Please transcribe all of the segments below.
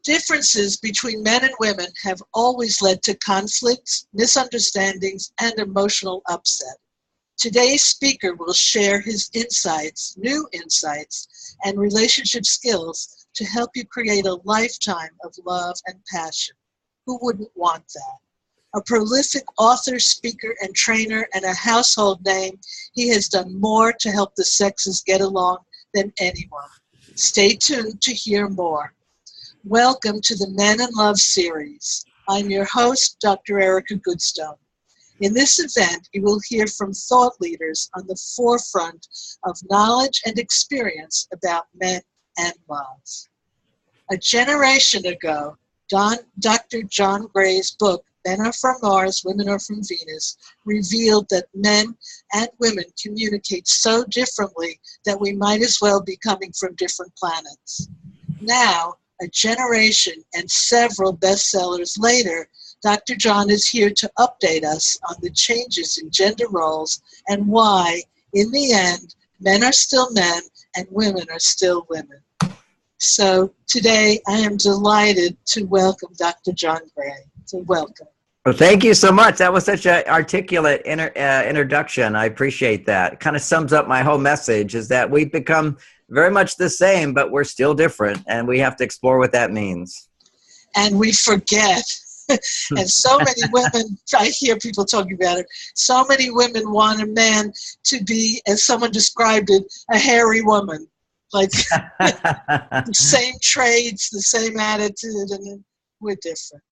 Differences between men and women have always led to conflicts, misunderstandings, and emotional upset. Today's speaker will share his insights, new insights, and relationship skills to help you create a lifetime of love and passion. Who wouldn't want that? A prolific author, speaker, and trainer, and a household name, he has done more to help the sexes get along than anyone. Stay tuned to hear more. Welcome to the Men in Love series. I'm your host, Dr. Erica Goodstone. In this event, you will hear from thought leaders on the forefront of knowledge and experience about men and love. A generation ago, Dr. John Gray's book, Men Are From Mars, Women Are From Venus, revealed that men and women communicate so differently that we might as well be coming from different planets. Now, a generation and several bestsellers later, Dr. John is here to update us on the changes in gender roles and why, in the end, men are still men and women are still women. So today I am delighted to welcome Dr. John Gray. So welcome. Well, thank you so much. That was such an articulate introduction. I appreciate that. It kind of sums up my whole message, is that we've become very much the same, but we're still different, and we have to explore what that means. And we forget. And so many women, I hear people talking about it, so many women want a man to be, as someone described it, a hairy woman. Like the same traits, the same attitude, and then we're different.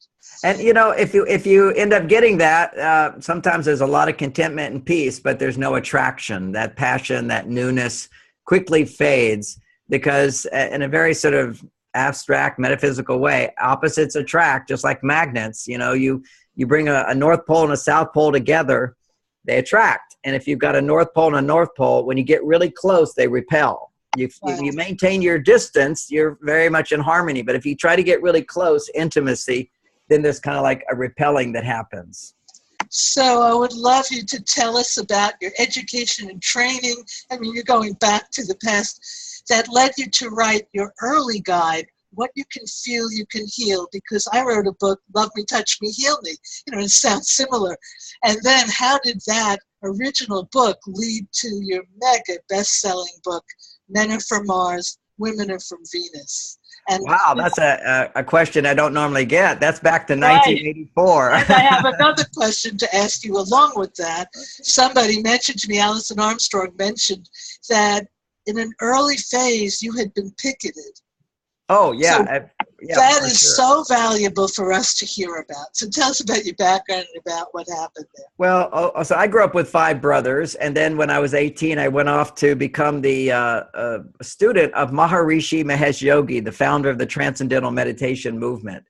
And you know, if you end up getting that, sometimes there's a lot of contentment and peace, but there's no attraction. That passion, that newness quickly fades because in a very sort of abstract metaphysical way, opposites attract, just like magnets. You know, you bring a North Pole and a South Pole together, they attract. And if you've got a North Pole and a North Pole, when you get really close, they repel. If you maintain your distance, you're very much in harmony. But if you try to get really close, intimacy, then there's kind of like a repelling that happens. So I would love you to tell us about your education and training. I mean, you're going back to the past that led you to write your early guide, What You Can Feel, You Can Heal, because I wrote a book, Love Me, Touch Me, Heal Me. You know, it sounds similar. And then how did that original book lead to your mega best-selling book, Men Are From Mars, Women Are From Venus? And wow, that's a question I don't normally get. That's back to 1984. And I have another question to ask you along with that. Somebody mentioned to me, Alison Armstrong mentioned that in an early phase you had been picketed. Oh, yeah. So that is so valuable for us to hear about. So tell us about your background and about what happened there. Well, so I grew up with 5 brothers, and then when I was 18, I went off to become the student of Maharishi Mahesh Yogi, the founder of the Transcendental Meditation movement.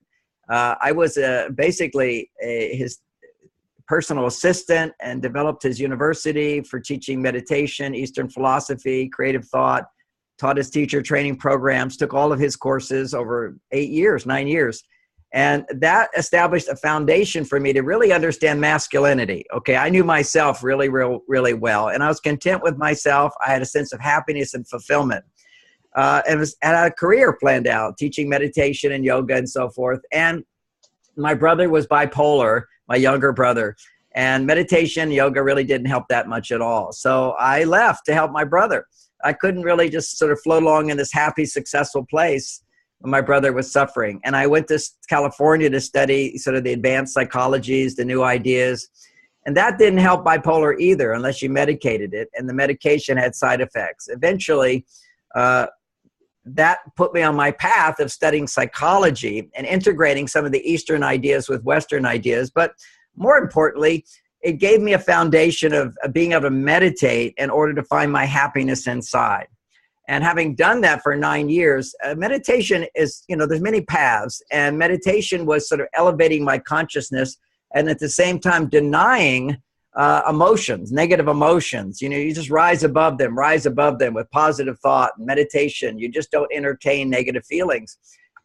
I was basically his personal assistant and developed his university for teaching meditation, Eastern philosophy, creative thought, taught his teacher training programs, took all of his courses over 9 years. And that established a foundation for me to really understand masculinity. Okay, I knew myself really well, and I was content with myself. I had a sense of happiness and fulfillment. And had a career planned out, teaching meditation and yoga and so forth. And my brother was bipolar, my younger brother. And meditation, yoga really didn't help that much at all. So I left to help my brother. I couldn't really just sort of float along in this happy, successful place when my brother was suffering. And I went to California to study sort of the advanced psychologies, the new ideas. And that didn't help bipolar either unless you medicated it. And the medication had side effects. Eventually, that put me on my path of studying psychology and integrating some of the Eastern ideas with Western ideas. But more importantly, it gave me a foundation of being able to meditate in order to find my happiness inside. And having done that for 9 years, meditation is, you know, there's many paths, and meditation was sort of elevating my consciousness and at the same time denying emotions, negative emotions. You know, you just rise above them with positive thought and meditation. You just don't entertain negative feelings.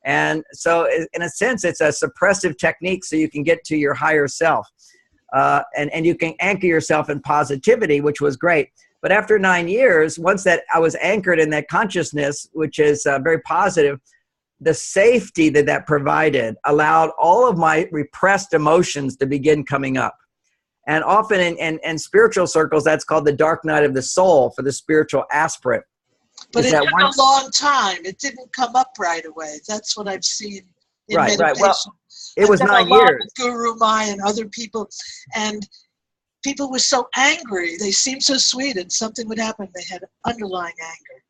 And so in a sense, it's a suppressive technique so you can get to your higher self. And you can anchor yourself in positivity, which was great. But after 9 years, once that I was anchored in that consciousness, which is very positive, the safety that that provided allowed all of my repressed emotions to begin coming up. And often in spiritual circles, that's called the dark night of the soul for the spiritual aspirant. But it took a long time. It didn't come up right away. That's what I've seen in meditation. Right. Well, it was 9 years. Guru Mai and other people, and people were so angry. They seemed so sweet, and something would happen. They had underlying anger.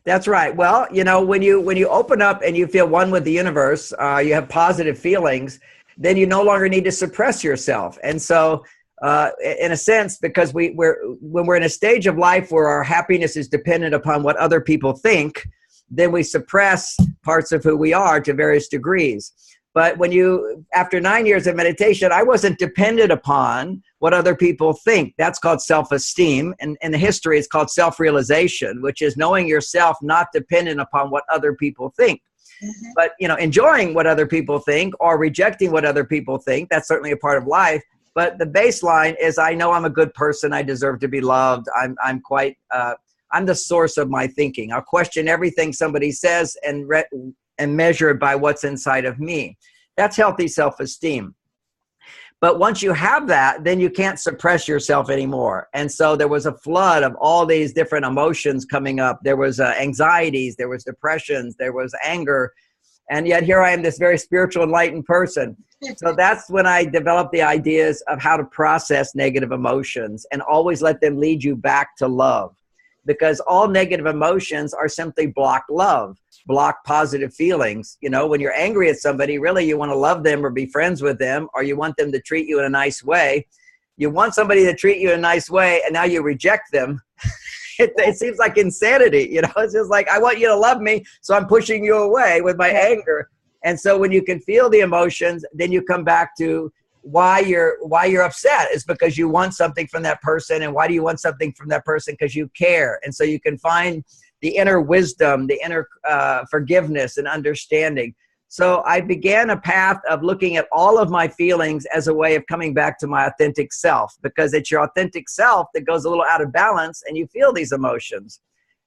That's right. Well, you know, when you open up and you feel one with the universe, you have positive feelings, then you no longer need to suppress yourself. And so, in a sense, because when we're in a stage of life where our happiness is dependent upon what other people think, then we suppress parts of who we are to various degrees. But after 9 years of meditation, I wasn't dependent upon what other people think. That's called self-esteem. And in the history, it's called self-realization, which is knowing yourself, not dependent upon what other people think. Mm-hmm. But, you know, enjoying what other people think or rejecting what other people think, that's certainly a part of life. But the baseline is I know I'm a good person. I deserve to be loved. I'm the source of my thinking. I'll question everything somebody says and measure it by what's inside of me. That's healthy self-esteem. But once you have that, then you can't suppress yourself anymore. And so there was a flood of all these different emotions coming up. There was anxieties, there was depressions, there was anger. And yet here I am, this very spiritual, enlightened person. So that's when I developed the ideas of how to process negative emotions and always let them lead you back to love. Because all negative emotions are simply block love, block positive feelings. You know, when you're angry at somebody, really you want to love them or be friends with them, or you want them to treat you in a nice way. You want somebody to treat you in a nice way, and now you reject them. It seems like insanity. You know, it's just like, I want you to love me, so I'm pushing you away with my anger. And so when you can feel the emotions, then you come back to why you're upset is because you want something from that person. And why do you want something from that person? Because you care. And so you can find the inner wisdom, the inner forgiveness and understanding. So I began a path of looking at all of my feelings as a way of coming back to my authentic self, because it's your authentic self that goes a little out of balance and you feel these emotions.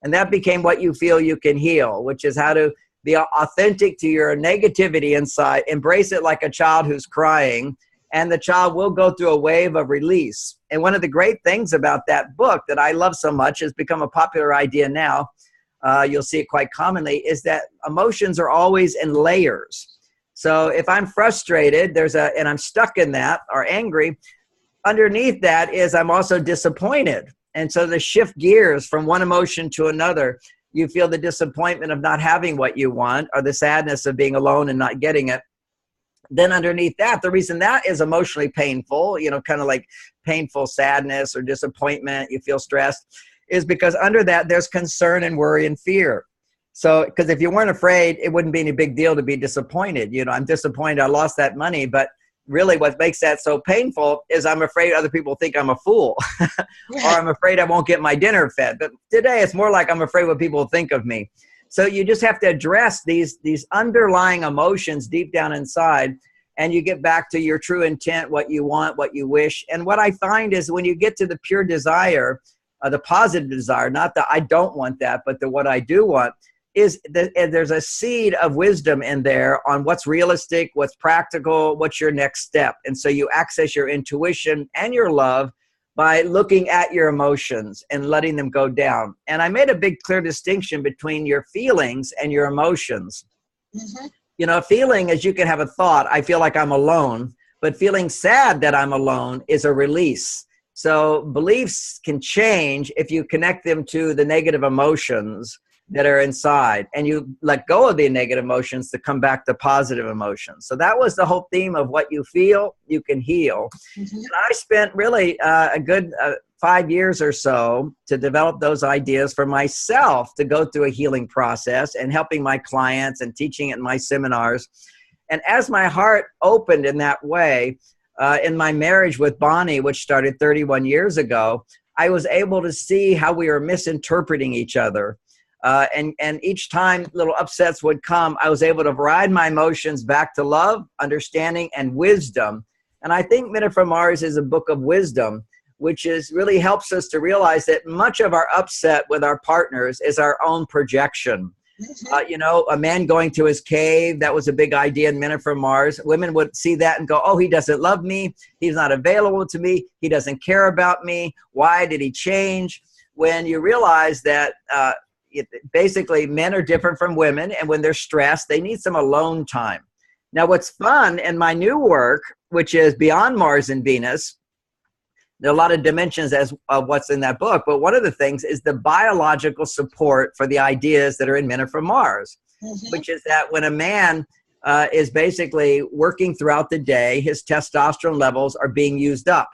And that became What You Feel You Can Heal, which is how to be authentic to your negativity inside, embrace it like a child who's crying, and the child will go through a wave of release. And one of the great things about that book that I love so much, has become a popular idea now, you'll see it quite commonly, is that emotions are always in layers. So if I'm frustrated, and I'm stuck in that, or angry, underneath that is I'm also disappointed. And so to shift gears from one emotion to another, you feel the disappointment of not having what you want, or the sadness of being alone and not getting it. Then underneath that, the reason that is emotionally painful, you know, kind of like painful sadness or disappointment, you feel stressed, is because under that there's concern and worry and fear. So, because if you weren't afraid, it wouldn't be any big deal to be disappointed. You know, I'm disappointed I lost that money, but really what makes that so painful is I'm afraid other people think I'm a fool, or I'm afraid I won't get my dinner fed. But today it's more like I'm afraid what people think of me. So you just have to address these underlying emotions deep down inside, and you get back to your true intent, what you want, what you wish. And what I find is when you get to the pure desire, the positive desire, not the I don't want that, but the what I do want, is there's a seed of wisdom in there on what's realistic, what's practical, what's your next step. And so you access your intuition and your love by looking at your emotions and letting them go down. And I made a big clear distinction between your feelings and your emotions. Mm-hmm. You know, feeling is you can have a thought, I feel like I'm alone, but feeling sad that I'm alone is a release. So beliefs can change if you connect them to the negative emotions that are inside, and you let go of the negative emotions to come back to positive emotions. So that was the whole theme of What You Feel, You Can Heal. Mm-hmm. And I spent really a good 5 years or so to develop those ideas for myself, to go through a healing process and helping my clients and teaching it in my seminars. And as my heart opened in that way, in my marriage with Bonnie, which started 31 years ago, I was able to see how we were misinterpreting each other. And each time little upsets would come, I was able to ride my emotions back to love, understanding, and wisdom. And I think Minute from Mars is a book of wisdom, which really helps us to realize that much of our upset with our partners is our own projection. Mhm. You know, a man going to his cave, that was a big idea in Men Are From Mars. Women would see that and go, oh, he doesn't love me. He's not available to me. He doesn't care about me. Why did he change? When you realize that basically men are different from women, and when they're stressed, they need some alone time. Now, what's fun in my new work, which is Beyond Mars and Venus, there are a lot of dimensions as of what's in that book, but one of the things is the biological support for the ideas that are in Men Are From Mars, Mhm. which is that when a man is basically working throughout the day, his testosterone levels are being used up.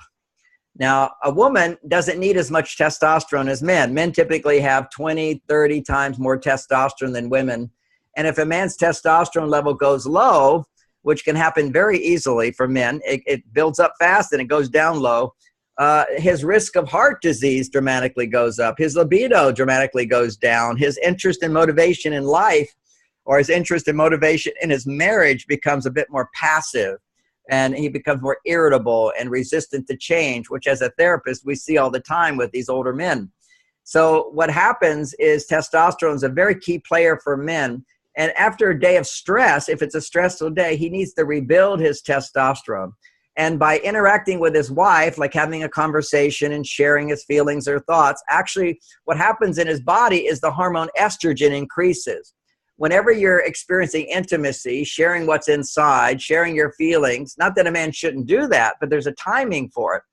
Now, a woman doesn't need as much testosterone as men. Men typically have 20, 30 times more testosterone than women. And if a man's testosterone level goes low, which can happen very easily for men, it builds up fast and it goes down low. His risk of heart disease dramatically goes up. His libido dramatically goes down. His interest and motivation in life, or his interest and motivation in his marriage, becomes a bit more passive. And he becomes more irritable and resistant to change, which as a therapist, we see all the time with these older men. So what happens is testosterone is a very key player for men. And after a day of stress, if it's a stressful day, he needs to rebuild his testosterone. And by interacting with his wife, like having a conversation and sharing his feelings or thoughts, actually what happens in his body is the hormone estrogen increases. Whenever you're experiencing intimacy, sharing what's inside, sharing your feelings, not that a man shouldn't do that, but there's a timing for it.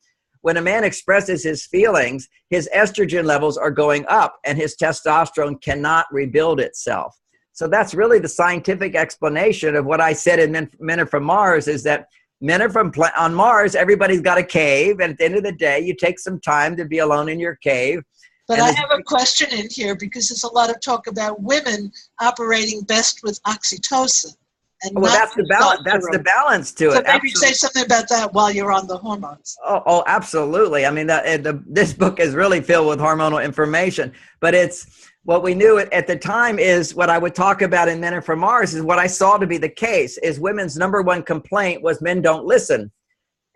When a man expresses his feelings, his estrogen levels are going up and his testosterone cannot rebuild itself. So that's really the scientific explanation of what I said in Men Are From Mars, is that men are from on Mars, everybody's got a cave. And at the end of the day, you take some time to be alone in your cave. But And I have a question in here because there's a lot of talk about women operating best with oxytocin and well, not that's the balance. That's the testosterone. balance to So it. maybe Absolutely. say something about that while you're on the hormones. Oh, absolutely. I mean, this book is really filled with hormonal information, but it's what we knew at the time is what I would talk about in Men Are From Mars is what I saw to be the case is women's number one complaint was men don't listen.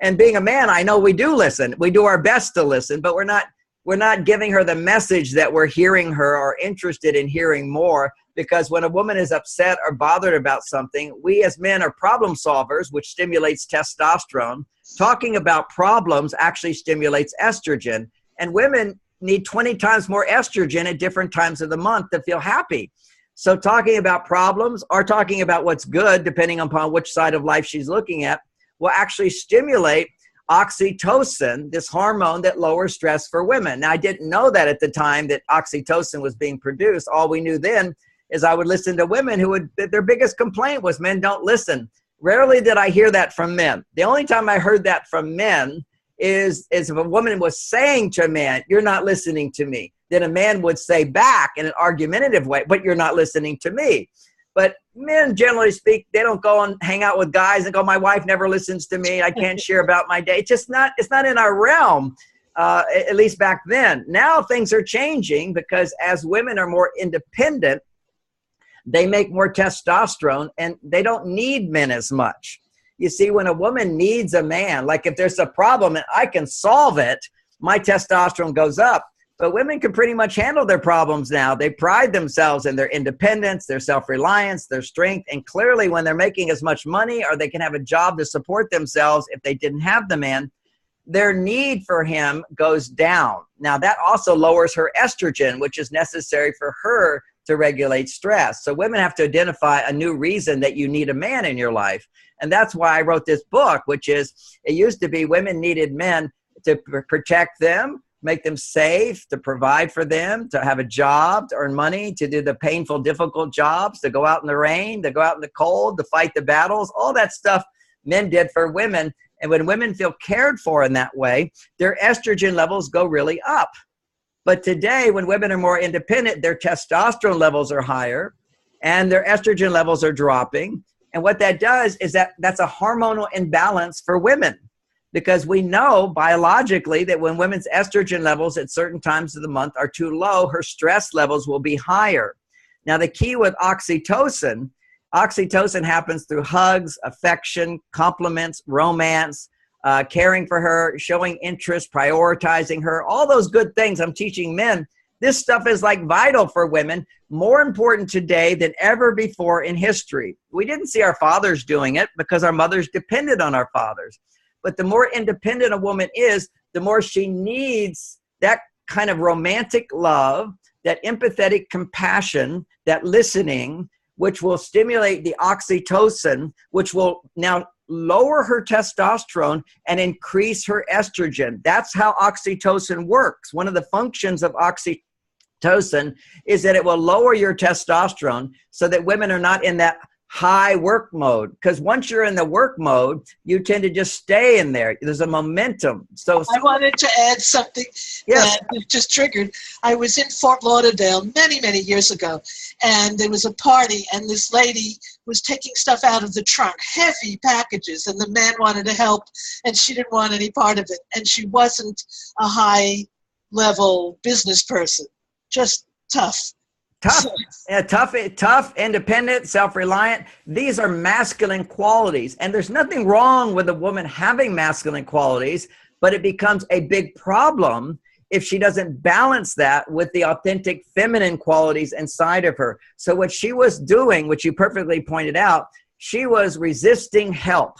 And being a man, I know we do listen. We do our best to listen, but we're not giving her the message that we're hearing her or interested in hearing more. Because when a woman is upset or bothered about something, we as men are problem solvers, which stimulates testosterone. Talking about problems actually stimulates estrogen. And women need 20 times more estrogen at different times of the month to feel happy. So talking about problems or talking about what's good, depending upon which side of life she's looking at, will actually stimulate oxytocin, this hormone that lowers stress for women. Now, I didn't know that at the time that oxytocin was being produced. All we knew then is I would listen to women who would, their biggest complaint was men don't listen. Rarely did I hear that from men. The only time I heard that from men is if a woman was saying to a man, you're not listening to me. Then a man would say back in an argumentative way, but you're not listening to me. But men, generally speak, they don't go and hang out with guys and go, my wife never listens to me. I can't share about my day. It's not in our realm, at least back then. Now things are changing because as women are more independent, they make more testosterone and they don't need men as much. You see, when a woman needs a man, like if there's a problem and I can solve it, my testosterone goes up. But women can pretty much handle their problems now. They pride themselves in their independence, their self-reliance, their strength. And clearly when they're making as much money or they can have a job to support themselves if they didn't have the man, their need for him goes down. Now that also lowers her estrogen, which is necessary for her to regulate stress. So women have to identify a new reason that you need a man in your life. And that's why I wrote this book, which is, it used to be women needed men to protect them, make them safe, to provide for them, to have a job, to earn money, to do the painful, difficult jobs, to go out in the rain, to go out in the cold, to fight the battles, all that stuff men did for women. And when women feel cared for in that way, their estrogen levels go really up. But today, when women are more independent, their testosterone levels are higher and their estrogen levels are dropping. And what that does is that's a hormonal imbalance for women, because we know biologically that when women's estrogen levels at certain times of the month are too low, her stress levels will be higher. Now, the key with oxytocin happens through hugs, affection, compliments, romance, caring for her, showing interest, prioritizing her, all those good things I'm teaching men This stuff is like vital for women, more important today than ever before in history. We didn't see our fathers doing it because our mothers depended on our fathers. But the more independent a woman is, the more she needs that kind of romantic love, that empathetic compassion, that listening, which will stimulate the oxytocin, which will now lower her testosterone and increase her estrogen. That's how oxytocin works. One of the functions of oxytocin is that it will lower your testosterone so that women are not in that high work mode. Because once you're in the work mode, you tend to just stay in there. There's a momentum. So I wanted to add something that just triggered. I was in Fort Lauderdale many, many years ago, and there was a party, and this lady was taking stuff out of the trunk, heavy packages, and the man wanted to help, and she didn't want any part of it. And she wasn't a high-level business person, just tough. Tough, independent, self-reliant. These are masculine qualities. And there's nothing wrong with a woman having masculine qualities, but it becomes a big problem if she doesn't balance that with the authentic feminine qualities inside of her. So what she was doing, which you perfectly pointed out, she was resisting help.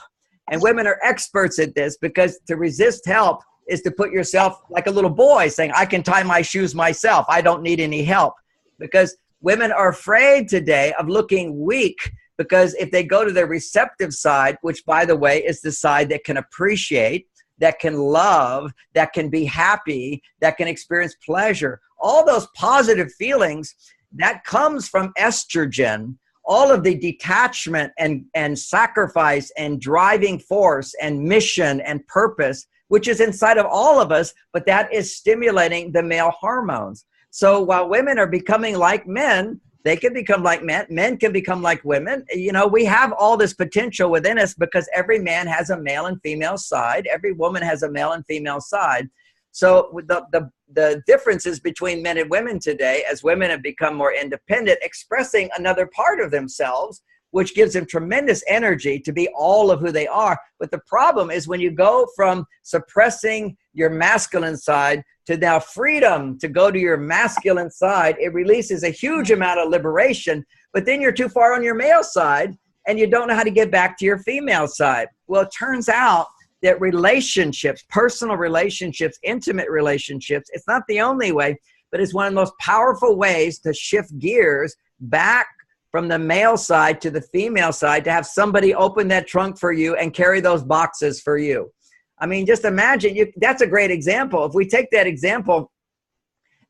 And women are experts at this, because to resist help is to put yourself like a little boy saying, I can tie my shoes myself. I don't need any help. Because women are afraid today of looking weak, because if they go to their receptive side, which, by the way, is the side that can appreciate, that can love, that can be happy, that can experience pleasure, all those positive feelings, that comes from estrogen. All of the detachment and sacrifice and driving force and mission and purpose, which is inside of all of us, but that is stimulating the male hormones. So while women are becoming like men, they can become like men. Men can become like women. You know, we have all this potential within us because every man has a male and female side. Every woman has a male and female side. So the differences between men and women today, as women have become more independent, expressing another part of themselves, which gives them tremendous energy to be all of who they are. But the problem is when you go from suppressing your masculine side to now freedom to go to your masculine side, it releases a huge amount of liberation, but then you're too far on your male side and you don't know how to get back to your female side. Well, it turns out that relationships, personal relationships, intimate relationships, it's not the only way, but it's one of the most powerful ways to shift gears back from the male side to the female side, to have somebody open that trunk for you and carry those boxes for you. I mean, just imagine, that's a great example. If we take that example,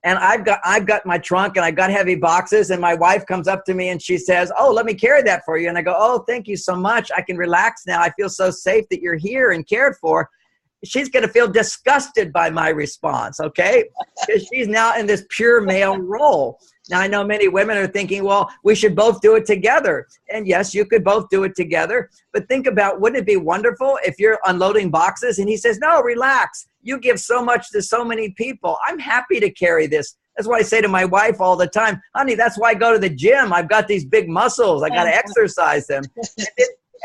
and I've got my trunk and I've got heavy boxes, and my wife comes up to me and she says, oh, let me carry that for you. And I go, oh, thank you so much. I can relax now. I feel so safe that you're here and cared for. She's going to feel disgusted by my response, okay? Because she's now in this pure male role. Now, I know many women are thinking, well, we should both do it together. And yes, you could both do it together. But think about, wouldn't it be wonderful if you're unloading boxes and he says, no, relax. You give so much to so many people. I'm happy to carry this. That's why I say to my wife all the time, honey, that's why I go to the gym. I've got these big muscles. I got to exercise them.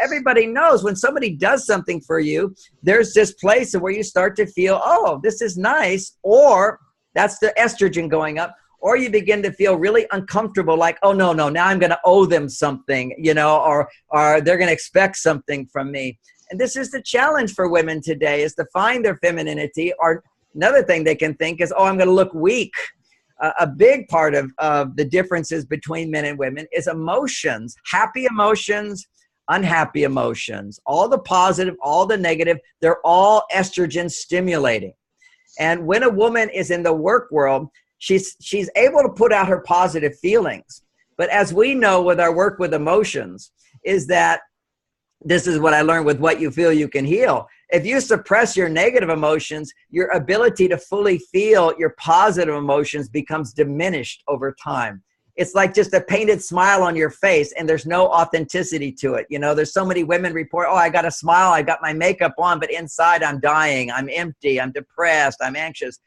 Everybody knows when somebody does something for you, there's this place where you start to feel, oh, this is nice, or that's the estrogen going up, or you begin to feel really uncomfortable, like, oh, no, now I'm going to owe them something, you know, or they're going to expect something from me. And this is the challenge for women today, is to find their femininity. Or another thing they can think is, oh, I'm going to look weak. A big part of the differences between men and women is emotions, happy emotions, unhappy emotions, all the positive, all the negative, they're all estrogen stimulating. And when a woman is in the work world, she's able to put out her positive feelings. But as we know with our work with emotions, is that this is what I learned with What You Feel, You Can Heal. If you suppress your negative emotions, your ability to fully feel your positive emotions becomes diminished over time. It's like just a painted smile on your face and there's no authenticity to it. You know, there's so many women report, oh, I got a smile, I got my makeup on, but inside I'm dying, I'm empty, I'm depressed, I'm anxious,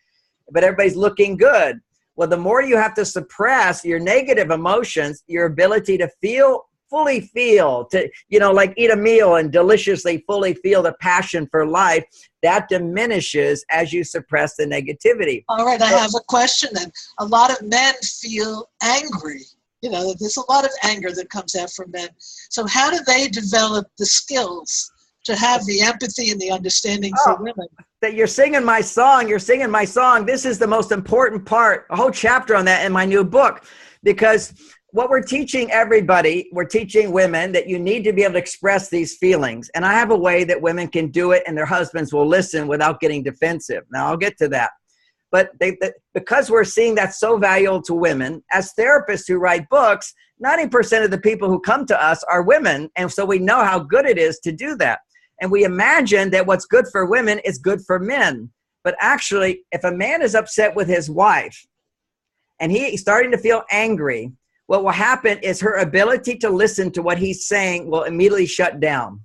but everybody's looking good. Well, the more you have to suppress your negative emotions, your ability to feel fully feel, to, like eat a meal and deliciously fully feel the passion for life, that diminishes as you suppress the negativity. All right, I have a question then. A lot of men feel angry. There's a lot of anger that comes out from men. So how do they develop the skills to have the empathy and the understanding for women? That you're singing my song. This is the most important part, a whole chapter on that in my new book, because what we're teaching everybody, we're teaching women that you need to be able to express these feelings. And I have a way that women can do it and their husbands will listen without getting defensive. Now I'll get to that. But because we're seeing that's so valuable to women, as therapists who write books, 90% of the people who come to us are women. And so we know how good it is to do that. And we imagine that what's good for women is good for men. But actually, if a man is upset with his wife and he's starting to feel angry, what will happen is her ability to listen to what he's saying will immediately shut down.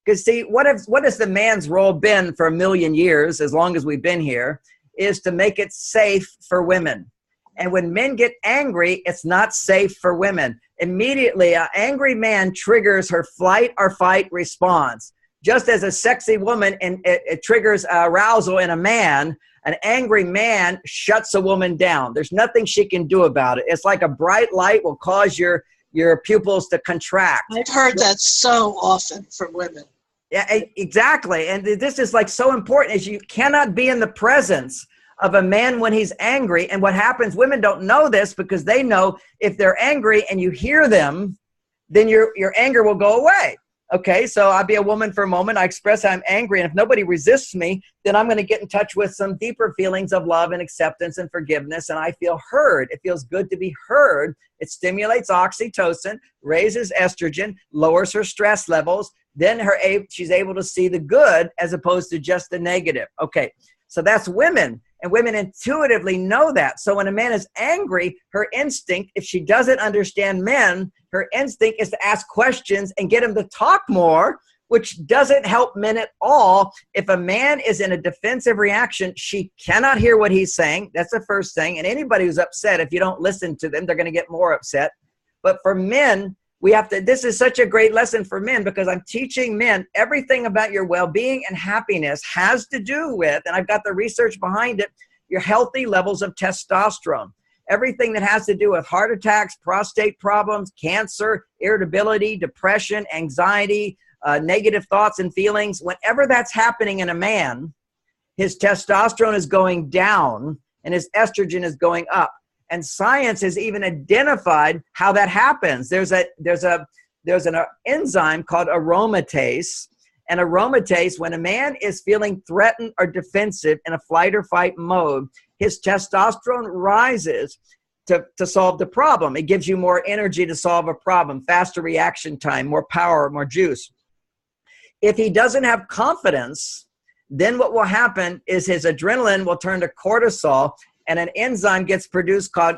Because see, what has the man's role been for 1,000,000 years, as long as we've been here, is to make it safe for women. And when men get angry, it's not safe for women. Immediately, an angry man triggers her flight or fight response. Just as a sexy woman, and it triggers arousal in a man, an angry man shuts a woman down. There's nothing she can do about it. It's like a bright light will cause your pupils to contract. I've heard that so often from women. Yeah, exactly. And this is like so important, is you cannot be in the presence of a man when he's angry. And what happens, women don't know this because they know if they're angry and you hear them, then your anger will go away. Okay, so I'll be a woman for a moment. I express I'm angry. And if nobody resists me, then I'm going to get in touch with some deeper feelings of love and acceptance and forgiveness. And I feel heard. It feels good to be heard. It stimulates oxytocin, raises estrogen, lowers her stress levels. Then she's able to see the good as opposed to just the negative. Okay, so that's women. And women intuitively know that. So when a man is angry, her instinct, if she doesn't understand men, her instinct is to ask questions and get him to talk more, which doesn't help men at all. If a man is in a defensive reaction, she cannot hear what he's saying. That's the first thing. And anybody who's upset, if you don't listen to them, they're going to get more upset. But for men, this is such a great lesson for men, because I'm teaching men everything about your well-being and happiness has to do with, and I've got the research behind it, your healthy levels of testosterone. Everything that has to do with heart attacks, prostate problems, cancer, irritability, depression, anxiety, negative thoughts and feelings, whenever that's happening in a man, his testosterone is going down and his estrogen is going up. And science has even identified how that happens. There's an enzyme called aromatase. And aromatase, when a man is feeling threatened or defensive in a flight or fight mode, his testosterone rises to solve the problem. It gives you more energy to solve a problem, faster reaction time, more power, more juice. If he doesn't have confidence, then what will happen is his adrenaline will turn to cortisol, and an enzyme gets produced called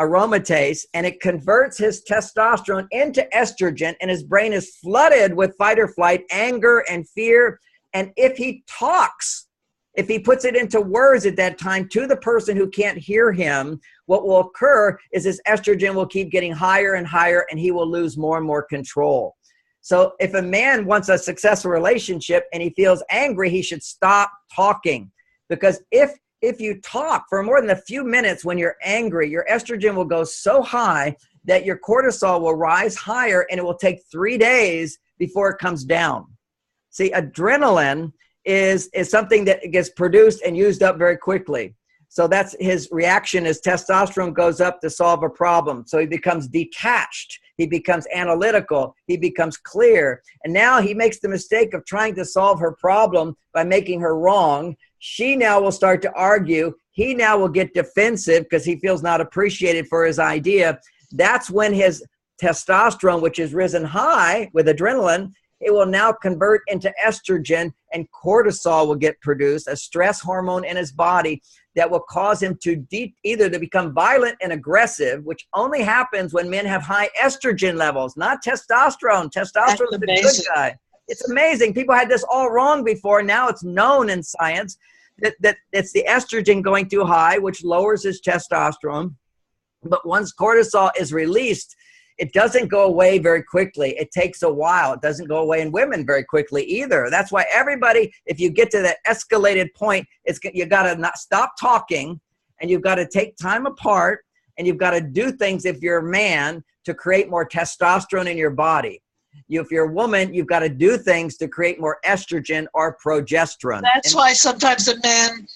aromatase, and it converts his testosterone into estrogen, and his brain is flooded with fight or flight, anger and fear. And if he talks, if he puts it into words at that time to the person who can't hear him, what will occur is his estrogen will keep getting higher and higher, and he will lose more and more control. So if a man wants a successful relationship and he feels angry, he should stop talking, because if you talk for more than a few minutes when you're angry, your estrogen will go so high that your cortisol will rise higher, and it will take 3 days before it comes down. See, adrenaline is something that gets produced and used up very quickly. So that's his reaction, is testosterone goes up to solve a problem. So he becomes detached. He becomes analytical. He becomes clear. And now he makes the mistake of trying to solve her problem by making her wrong. She now will start to argue. He now will get defensive because he feels not appreciated for his idea. That's when his testosterone, which is risen high with adrenaline, it will now convert into estrogen, and cortisol will get produced, a stress hormone in his body that will cause him to either to become violent and aggressive, which only happens when men have high estrogen levels, not testosterone. Testosterone is the good guy. It's amazing. People had this all wrong before. Now it's known in science that it's the estrogen going too high, which lowers his testosterone. But once cortisol is released, It doesn't go away very quickly. It takes a while. It doesn't go away in women very quickly either. That's why everybody, if you get to that escalated point, you got to not stop talking, and you've got to take time apart, and you've got to do things if you're a man to create more testosterone in your body. If you're a woman, you've got to do things to create more estrogen or progesterone. That's why sometimes a man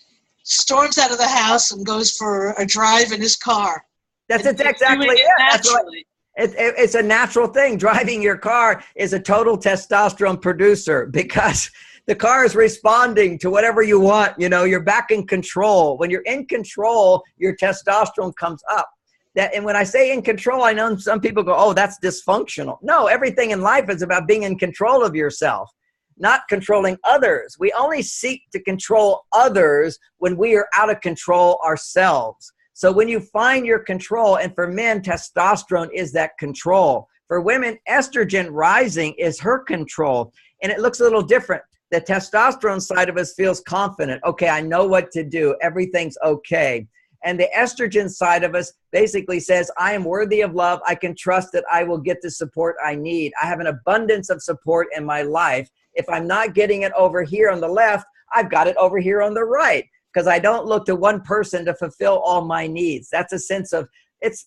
storms out of the house and goes for a drive in his car. That's exactly it. It's a natural thing. Driving your car is a total testosterone producer because the car is responding to whatever you want. You're back in control. When you're in control, your testosterone comes up. And when I say in control, I know some people go, oh, that's dysfunctional. No, everything in life is about being in control of yourself, not controlling others. We only seek to control others when we are out of control ourselves. So when you find your control, and for men, testosterone is that control. For women, estrogen rising is her control. And it looks a little different. The testosterone side of us feels confident. Okay, I know what to do. Everything's okay. And the estrogen side of us basically says, I am worthy of love. I can trust that I will get the support I need. I have an abundance of support in my life. If I'm not getting it over here on the left, I've got it over here on the right, because I don't look to one person to fulfill all my needs. That's a sense of,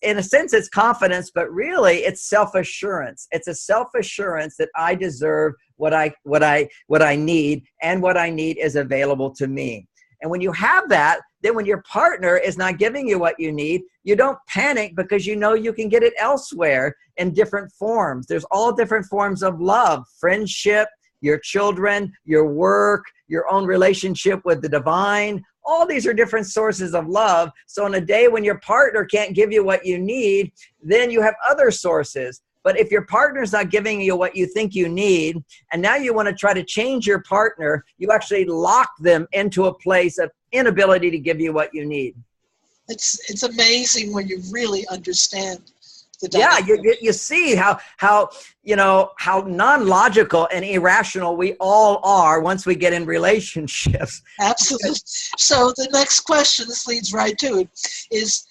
in a sense, it's confidence, but really it's self-assurance. It's a self-assurance that I deserve what I need, and what I need is available to me. And when you have that, then when your partner is not giving you what you need, you don't panic, because you know you can get it elsewhere in different forms. There's all different forms of love: friendship, your children, your work, your own relationship with the divine. All these are different sources of love. So on a day when your partner can't give you what you need, then you have other sources. But if your partner's not giving you what you think you need, and now you want to try to change your partner, you actually lock them into a place of inability to give you what you need. It's amazing when you really understand the dynamic. Yeah, you see how non-logical and irrational we all are once we get in relationships. Absolutely. So the next question, this leads right to it, is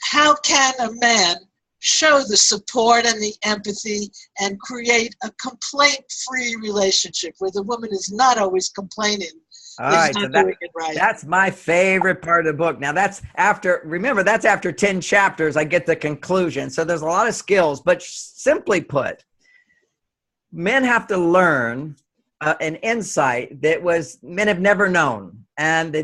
how can a man show the support and the empathy and create a complaint-free relationship where the woman is not always complaining? All right, so that's my favorite part of the book. Now that's after 10 chapters, I get the conclusion. So there's a lot of skills, but simply put, men have to learn an insight that men have never known. And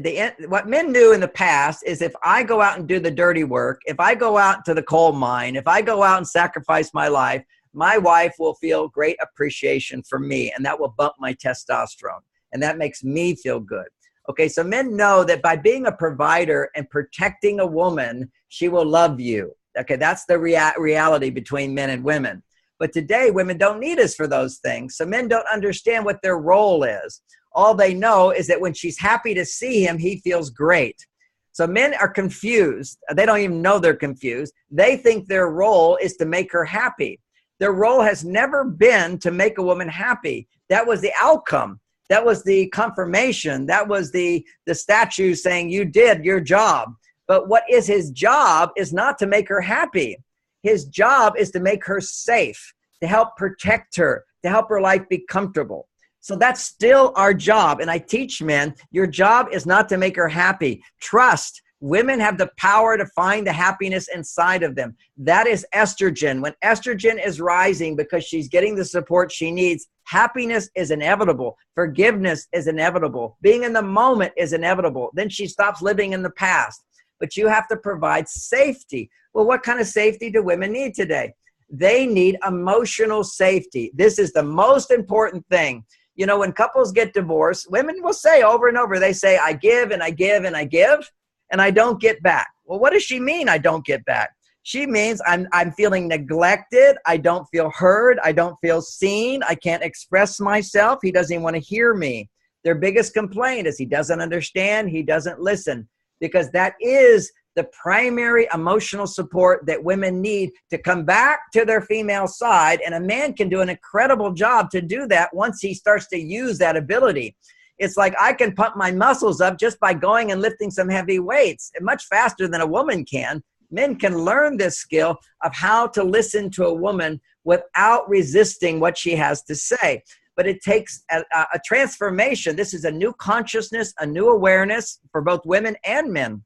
what men knew in the past is, if I go out and do the dirty work, if I go out to the coal mine, if I go out and sacrifice my life, my wife will feel great appreciation for me, and that will bump my testosterone. And that makes me feel good. Okay, so men know that by being a provider and protecting a woman, she will love you. Okay, that's the reality between men and women. But today, women don't need us for those things. So men don't understand what their role is. All they know is that when she's happy to see him, he feels great. So men are confused. They don't even know they're confused. They think their role is to make her happy. Their role has never been to make a woman happy. That was the outcome. That was the confirmation. That was the statue saying you did your job. But what is his job is not to make her happy. His job is to make her safe, to help protect her, to help her life be comfortable. So that's still our job. And I teach men, your job is not to make her happy. Trust. Women have the power to find the happiness inside of them. That is estrogen. When estrogen is rising because she's getting the support she needs, happiness is inevitable. Forgiveness is inevitable. Being in the moment is inevitable. Then she stops living in the past. But you have to provide safety. Well, what kind of safety do women need today? They need emotional safety. This is the most important thing. You know, when couples get divorced, women will say over and over, they say, I give and I give and I give, and I don't get back. Well, what does she mean, I don't get back? She means I'm feeling neglected. I don't feel heard. I don't feel seen. I can't express myself. He doesn't even want to hear me. Their biggest complaint is he doesn't understand. He doesn't listen, because that is the primary emotional support that women need to come back to their female side. And a man can do an incredible job to do that once he starts to use that ability. It's like I can pump my muscles up just by going and lifting some heavy weights much faster than a woman can. Men can learn this skill of how to listen to a woman without resisting what she has to say. But it takes a transformation. This is a new consciousness, a new awareness for both women and men.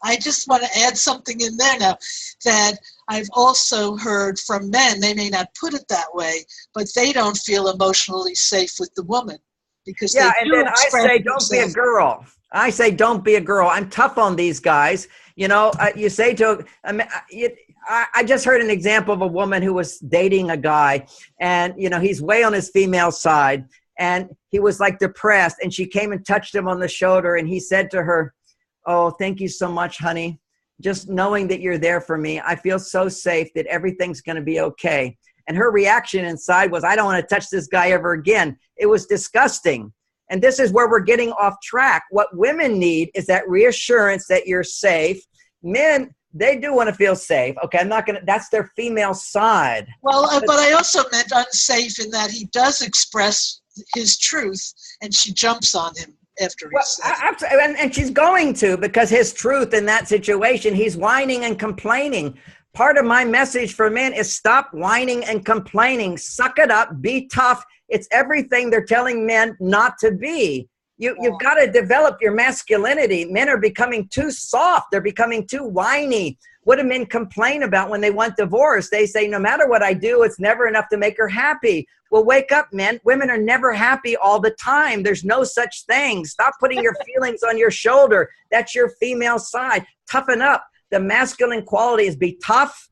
I just want to add something in there now that I've also heard from men. They may not put it that way, but they don't feel emotionally safe with the woman because yeah, and then I say, don't be a girl. I say, don't be a girl. I'm tough on these guys. You know, you say to, I just heard an example of a woman who was dating a guy, and, you know, he's way on his female side, and he was like depressed, and she came and touched him on the shoulder, and he said to her, "Oh, thank you so much, honey. Just knowing that you're there for me, I feel so safe that everything's going to be okay." And her reaction inside was, I don't want to touch this guy ever again. It was disgusting. And this is where we're getting off track. What women need is that reassurance that you're safe. Men, they do want to feel safe. Okay, I'm not going to, that's their female side. Well, but I also meant unsafe in that he does express his truth and she jumps on him after he said it. And she's going to, because his truth in that situation, he's whining and complaining. Part of my message for men is stop whining and complaining. Suck it up. Be tough. It's everything they're telling men not to be. You've got to develop your masculinity. Men are becoming too soft. They're becoming too whiny. What do men complain about when they want divorce? They say, no matter what I do, it's never enough to make her happy. Well, wake up, men. Women are never happy all the time. There's no such thing. Stop putting your feelings on your shoulder. That's your female side. Toughen up. The masculine quality is be tough,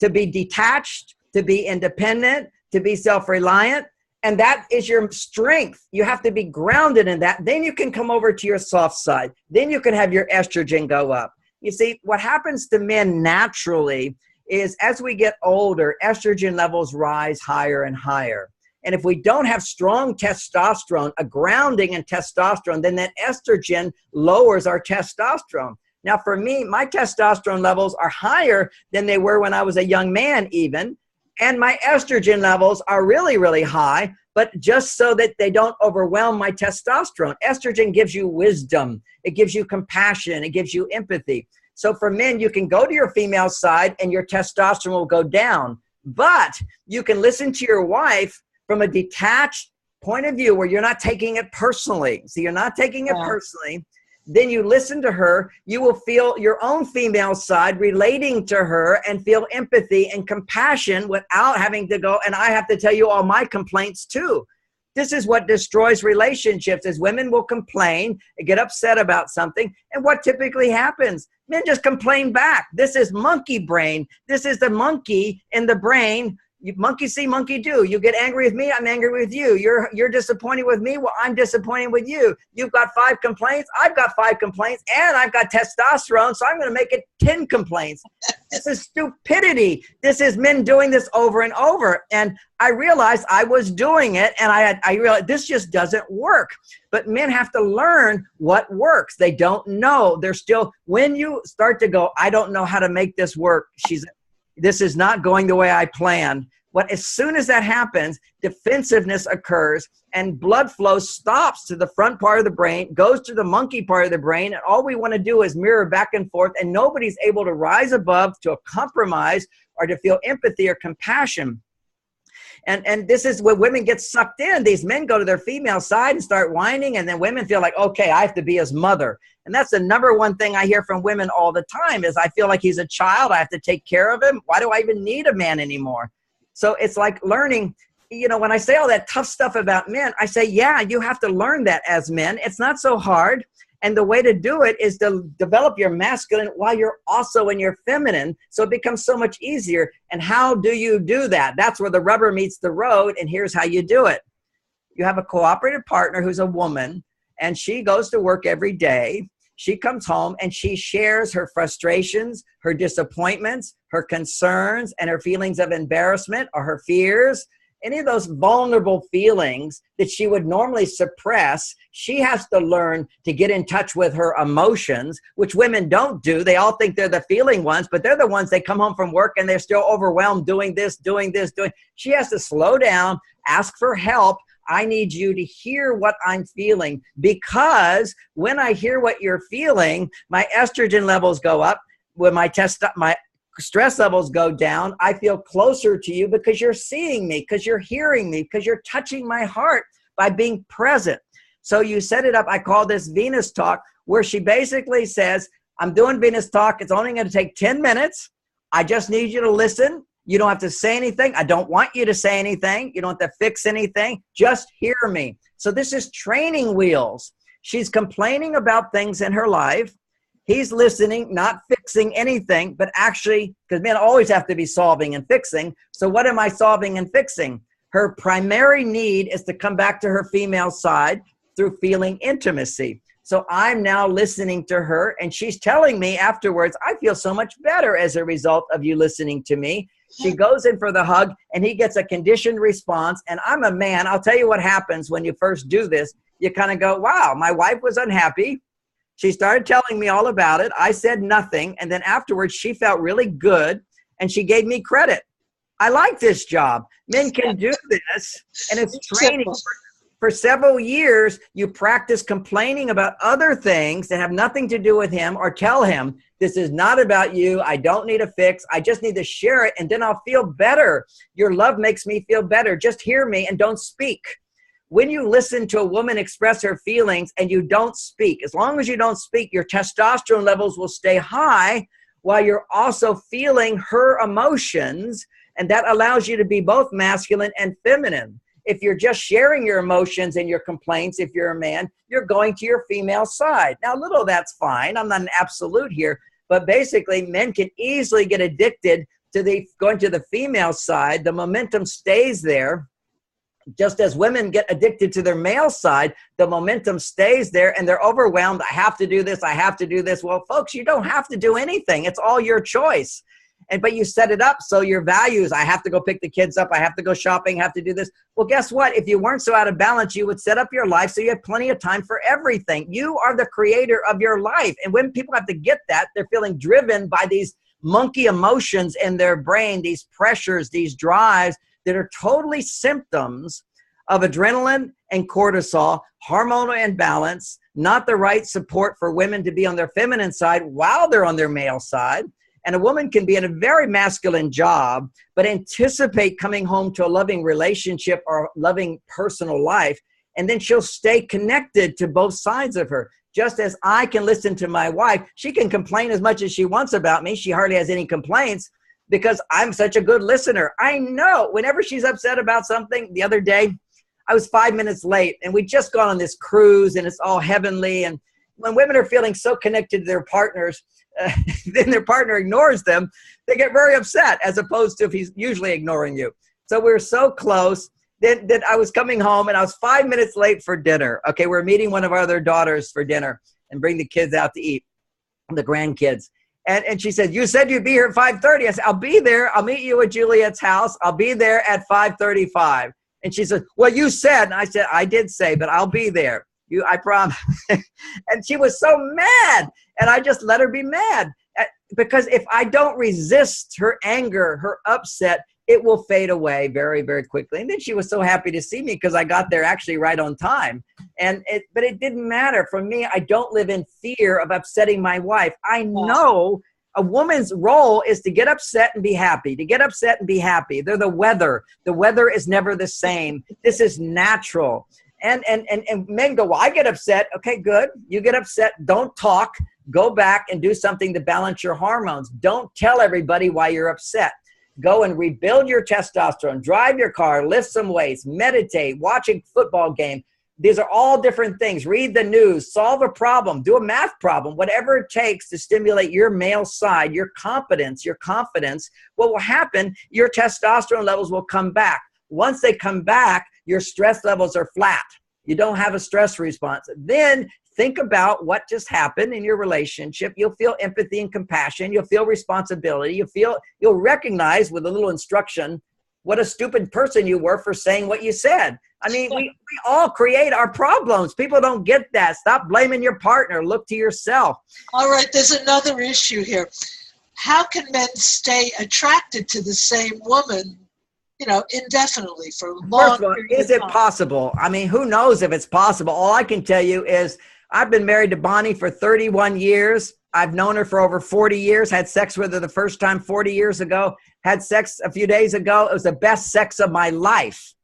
to be detached, to be independent, to be self-reliant. And that is your strength. You have to be grounded in that. Then you can come over to your soft side. Then you can have your estrogen go up. You see, what happens to men naturally is as we get older, estrogen levels rise higher and higher. And if we don't have strong testosterone, a grounding in testosterone, then that estrogen lowers our testosterone. Now, for me, my testosterone levels are higher than they were when I was a young man even. And my estrogen levels are really, really high, but just so that they don't overwhelm my testosterone. Estrogen gives you wisdom. It gives you compassion. It gives you empathy. So for men, you can go to your female side and your testosterone will go down. But you can listen to your wife from a detached point of view where you're not taking it personally. So you're not taking it personally. Then you listen to her, you will feel your own female side relating to her and feel empathy and compassion without having to go, and I have to tell you all my complaints too. This is what destroys relationships is women will complain, get upset about something, and what typically happens? Men just complain back. This is monkey brain. This is the monkey in the brain. You monkey see, monkey do. You get angry with me, I'm angry with you. You're disappointed with me, well, I'm disappointed with you. You've got 5 complaints, I've got 5 complaints, and I've got testosterone, so I'm going to make it 10 complaints. This is stupidity. This is men doing this over and over. And I realized I was doing it, and I realized this just doesn't work. But men have to learn what works. They don't know. They're still, when you start to go, I don't know how to make this work, this is not going the way I planned. But as soon as that happens, defensiveness occurs and blood flow stops to the front part of the brain, goes to the monkey part of the brain, and all we want to do is mirror back and forth, and nobody's able to rise above to a compromise or to feel empathy or compassion. And this is where women get sucked in. These men go to their female side and start whining, and then women feel like, okay, I have to be his mother. And that's the number one thing I hear from women all the time is I feel like he's a child. I have to take care of him. Why do I even need a man anymore? So it's like learning, you know, when I say all that tough stuff about men, I say, yeah, you have to learn that as men. It's not so hard. And the way to do it is to develop your masculine while you're also in your feminine. So it becomes so much easier. And how do you do that? That's where the rubber meets the road. And here's how you do it. You have a cooperative partner who's a woman, and she goes to work every day. She comes home and she shares her frustrations, her disappointments, her concerns, and her feelings of embarrassment or her fears. Any of those vulnerable feelings that she would normally suppress, she has to learn to get in touch with her emotions, which women don't do. They all think they're the feeling ones, but they're the ones that come home from work and they're still overwhelmed doing this, doing this, doing. She has to slow down, ask for help. I need you to hear what I'm feeling, because when I hear what you're feeling, my estrogen levels go up. when my stress levels go down, I feel closer to you because you're seeing me, because you're hearing me, because you're touching my heart by being present. So you set it up. I call this Venus Talk, where she basically says, I'm doing Venus Talk. It's only going to take 10 minutes. I just need you to listen. You don't have to say anything. I don't want you to say anything. You don't have to fix anything. Just hear me. So this is training wheels. She's complaining about things in her life. He's listening, not fixing anything, but actually, because men always have to be solving and fixing. So what am I solving and fixing? Her primary need is to come back to her female side through feeling intimacy. So I'm now listening to her, and she's telling me afterwards, I feel so much better as a result of you listening to me. She goes in for the hug, and he gets a conditioned response. And I'm a man. I'll tell you what happens when you first do this. You kind of go, wow, my wife was unhappy. She started telling me all about it. I said nothing. And then afterwards, she felt really good, and she gave me credit. I like this job. Men can do this, and it's training. For several years, you practice complaining about other things that have nothing to do with him, or tell him, this is not about you. I don't need a fix. I just need to share it, and then I'll feel better. Your love makes me feel better. Just hear me and don't speak. When you listen to a woman express her feelings and you don't speak, as long as you don't speak, your testosterone levels will stay high while you're also feeling her emotions, and that allows you to be both masculine and feminine. If you're just sharing your emotions and your complaints, if you're a man, you're going to your female side. Now, a little of that's fine. I'm not an absolute here, but basically men can easily get addicted to going to the female side. The momentum stays there. Just as women get addicted to their male side, the momentum stays there and they're overwhelmed. I have to do this. I have to do this. Well, folks, you don't have to do anything. It's all your choice. But you set it up so your values, I have to go pick the kids up, I have to go shopping, I have to do this. Well, guess what? If you weren't so out of balance, you would set up your life so you had plenty of time for everything. You are the creator of your life. And when people have to get that, they're feeling driven by these monkey emotions in their brain, these pressures, these drives that are totally symptoms of adrenaline and cortisol, hormonal imbalance, not the right support for women to be on their feminine side while they're on their male side. And a woman can be in a very masculine job, but anticipate coming home to a loving relationship or loving personal life. And then she'll stay connected to both sides of her. Just as I can listen to my wife, she can complain as much as she wants about me. She hardly has any complaints because I'm such a good listener. I know whenever she's upset about something. The other day, I was 5 minutes late and we'd just gone on this cruise and it's all heavenly. And when women are feeling so connected to their partners, then their partner ignores them, they get very upset, as opposed to if he's usually ignoring you. So we were so close that I was coming home and I was 5 minutes late for dinner. Okay, we're meeting one of our other daughters for dinner and bring the kids out to eat, the grandkids. And she said, you said you'd be here at 5:30. I said, I'll be there. I'll meet you at Juliet's house. I'll be there at 5:35. And she said, well, you said. And I said, I did say, but I'll be there. I promise. And she was so mad. And I just let her be mad. Because if I don't resist her anger, her upset, it will fade away very, very quickly. And then she was so happy to see me because I got there actually right on time. But it didn't matter. For me, I don't live in fear of upsetting my wife. I know a woman's role is to get upset and be happy, to get upset and be happy. They're the weather. The weather is never the same. This is natural. And men go, well, I get upset. Okay, good. You get upset. Don't talk. Go back and do something to balance your hormones. Don't tell everybody why you're upset. Go and rebuild your testosterone. Drive your car. Lift some weights. Meditate. Watch a football game. These are all different things. Read the news. Solve a problem. Do a math problem. Whatever it takes to stimulate your male side, your competence, your confidence. What will happen, your testosterone levels will come back. Once they come back, your stress levels are flat. You don't have a stress response. Then think about what just happened in your relationship. You'll feel empathy and compassion. You'll feel responsibility. You'll recognize with a little instruction what a stupid person you were for saying what you said. I mean, we all create our problems. People don't get that. Stop blaming your partner. Look to yourself. All right, there's another issue here. How can men stay attracted to the same woman, indefinitely for long? First of all, is it possible? I mean, who knows if it's possible? All I can tell you is I've been married to Bonnie for 31 years. I've known her for over 40 years, had sex with her the first time 40 years ago, had sex a few days ago. It was the best sex of my life.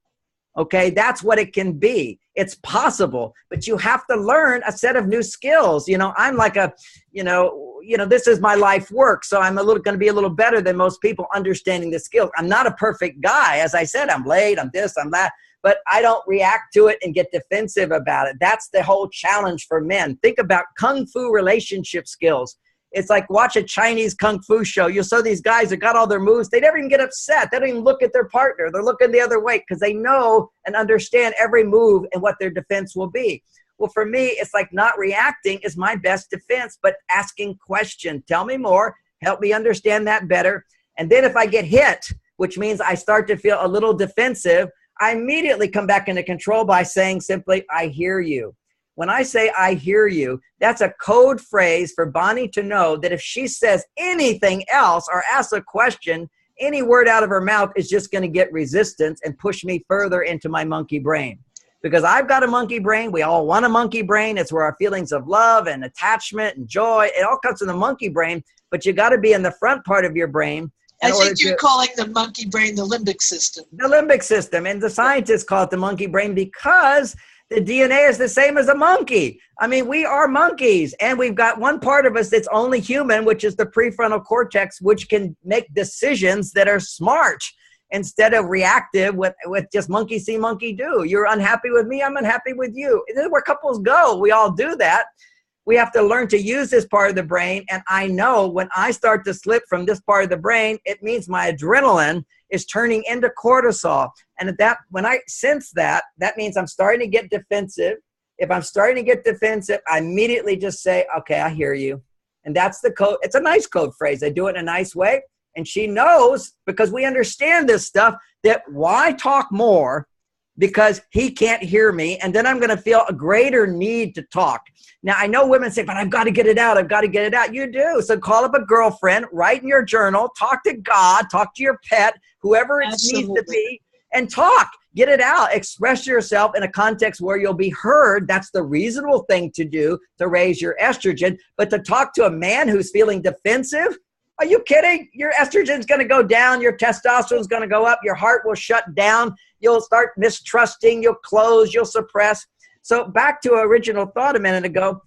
Okay, that's what it can be. It's possible, but you have to learn a set of new skills. I'm like this is my life work. So I'm going to be a little better than most people understanding the skills. I'm not a perfect guy. As I said, I'm late, I'm this, I'm that, but I don't react to it and get defensive about it. That's the whole challenge for men. Think about Kung Fu relationship skills. It's like watch a Chinese Kung Fu show. You saw these guys that got all their moves. They never even get upset. They don't even look at their partner. They're looking the other way because they know and understand every move and what their defense will be. Well, for me, it's like not reacting is my best defense, but asking questions. Tell me more. Help me understand that better. And then if I get hit, which means I start to feel a little defensive, I immediately come back into control by saying simply, I hear you. When I say I hear you, that's a code phrase for Bonnie to know that if she says anything else or asks a question, any word out of her mouth is just going to get resistance and push me further into my monkey brain. Because I've got a monkey brain. We all want a monkey brain. It's where our feelings of love and attachment and joy, it all comes from the monkey brain, but you got to be in the front part of your brain. I think you're calling the monkey brain the limbic system. The limbic system. And the scientists call it the monkey brain because the DNA is the same as a monkey. I mean, we are monkeys, and we've got one part of us that's only human, which is the prefrontal cortex, which can make decisions that are smart instead of reactive with just monkey see, monkey do. You're unhappy with me, I'm unhappy with you. This is where couples go. We all do that. We have to learn to use this part of the brain, and I know when I start to slip from this part of the brain, it means my adrenaline is turning into cortisol. And when I sense that, that means I'm starting to get defensive. If I'm starting to get defensive, I immediately just say, okay, I hear you. And that's the code. It's a nice code phrase. I do it in a nice way. And she knows, because we understand this stuff, that why talk more? Because he can't hear me. And then I'm going to feel a greater need to talk. Now, I know women say, but I've got to get it out. I've got to get it out. You do. So call up a girlfriend, write in your journal, talk to God, talk to your pet, whoever it needs to be, and talk. Get it out. Express yourself in a context where you'll be heard. That's the reasonable thing to do to raise your estrogen. But to talk to a man who's feeling defensive, are you kidding? Your estrogen's going to go down. Your testosterone's going to go up. Your heart will shut down. You'll start mistrusting. You'll close. You'll suppress. So back to original thought a minute ago,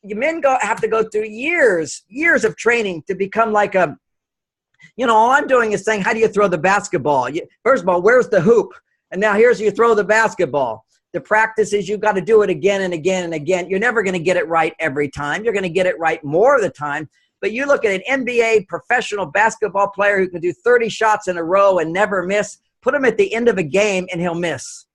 you men have to go through years of training to become like all I'm doing is saying, how do you throw the basketball? First of all, where's the hoop? And now here's you throw the basketball. The practice is you've got to do it again and again and again. You're never going to get it right every time. You're going to get it right more of the time. But you look at an NBA professional basketball player who can do 30 shots in a row and never miss, put him at the end of a game and he'll miss.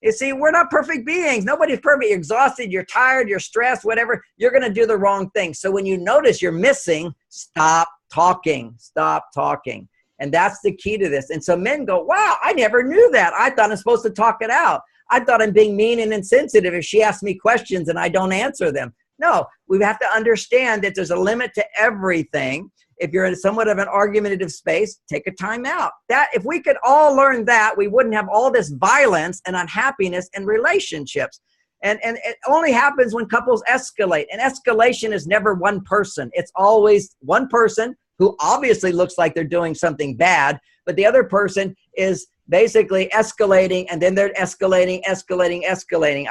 You see, we're not perfect beings. Nobody's perfect. You're exhausted, you're tired, you're stressed, whatever. You're going to do the wrong thing. So when you notice you're missing, stop talking. Stop talking. And that's the key to this. And so men go, wow, I never knew that. I thought I'm supposed to talk it out. I thought I'm being mean and insensitive if she asks me questions and I don't answer them. No, we have to understand that there's a limit to everything. If you're in somewhat of an argumentative space, take a time out. That if we could all learn that, we wouldn't have all this violence and unhappiness in relationships. And it only happens when couples escalate. And escalation is never one person. It's always one person who obviously looks like they're doing something bad, but the other person is basically escalating, and then they're escalating.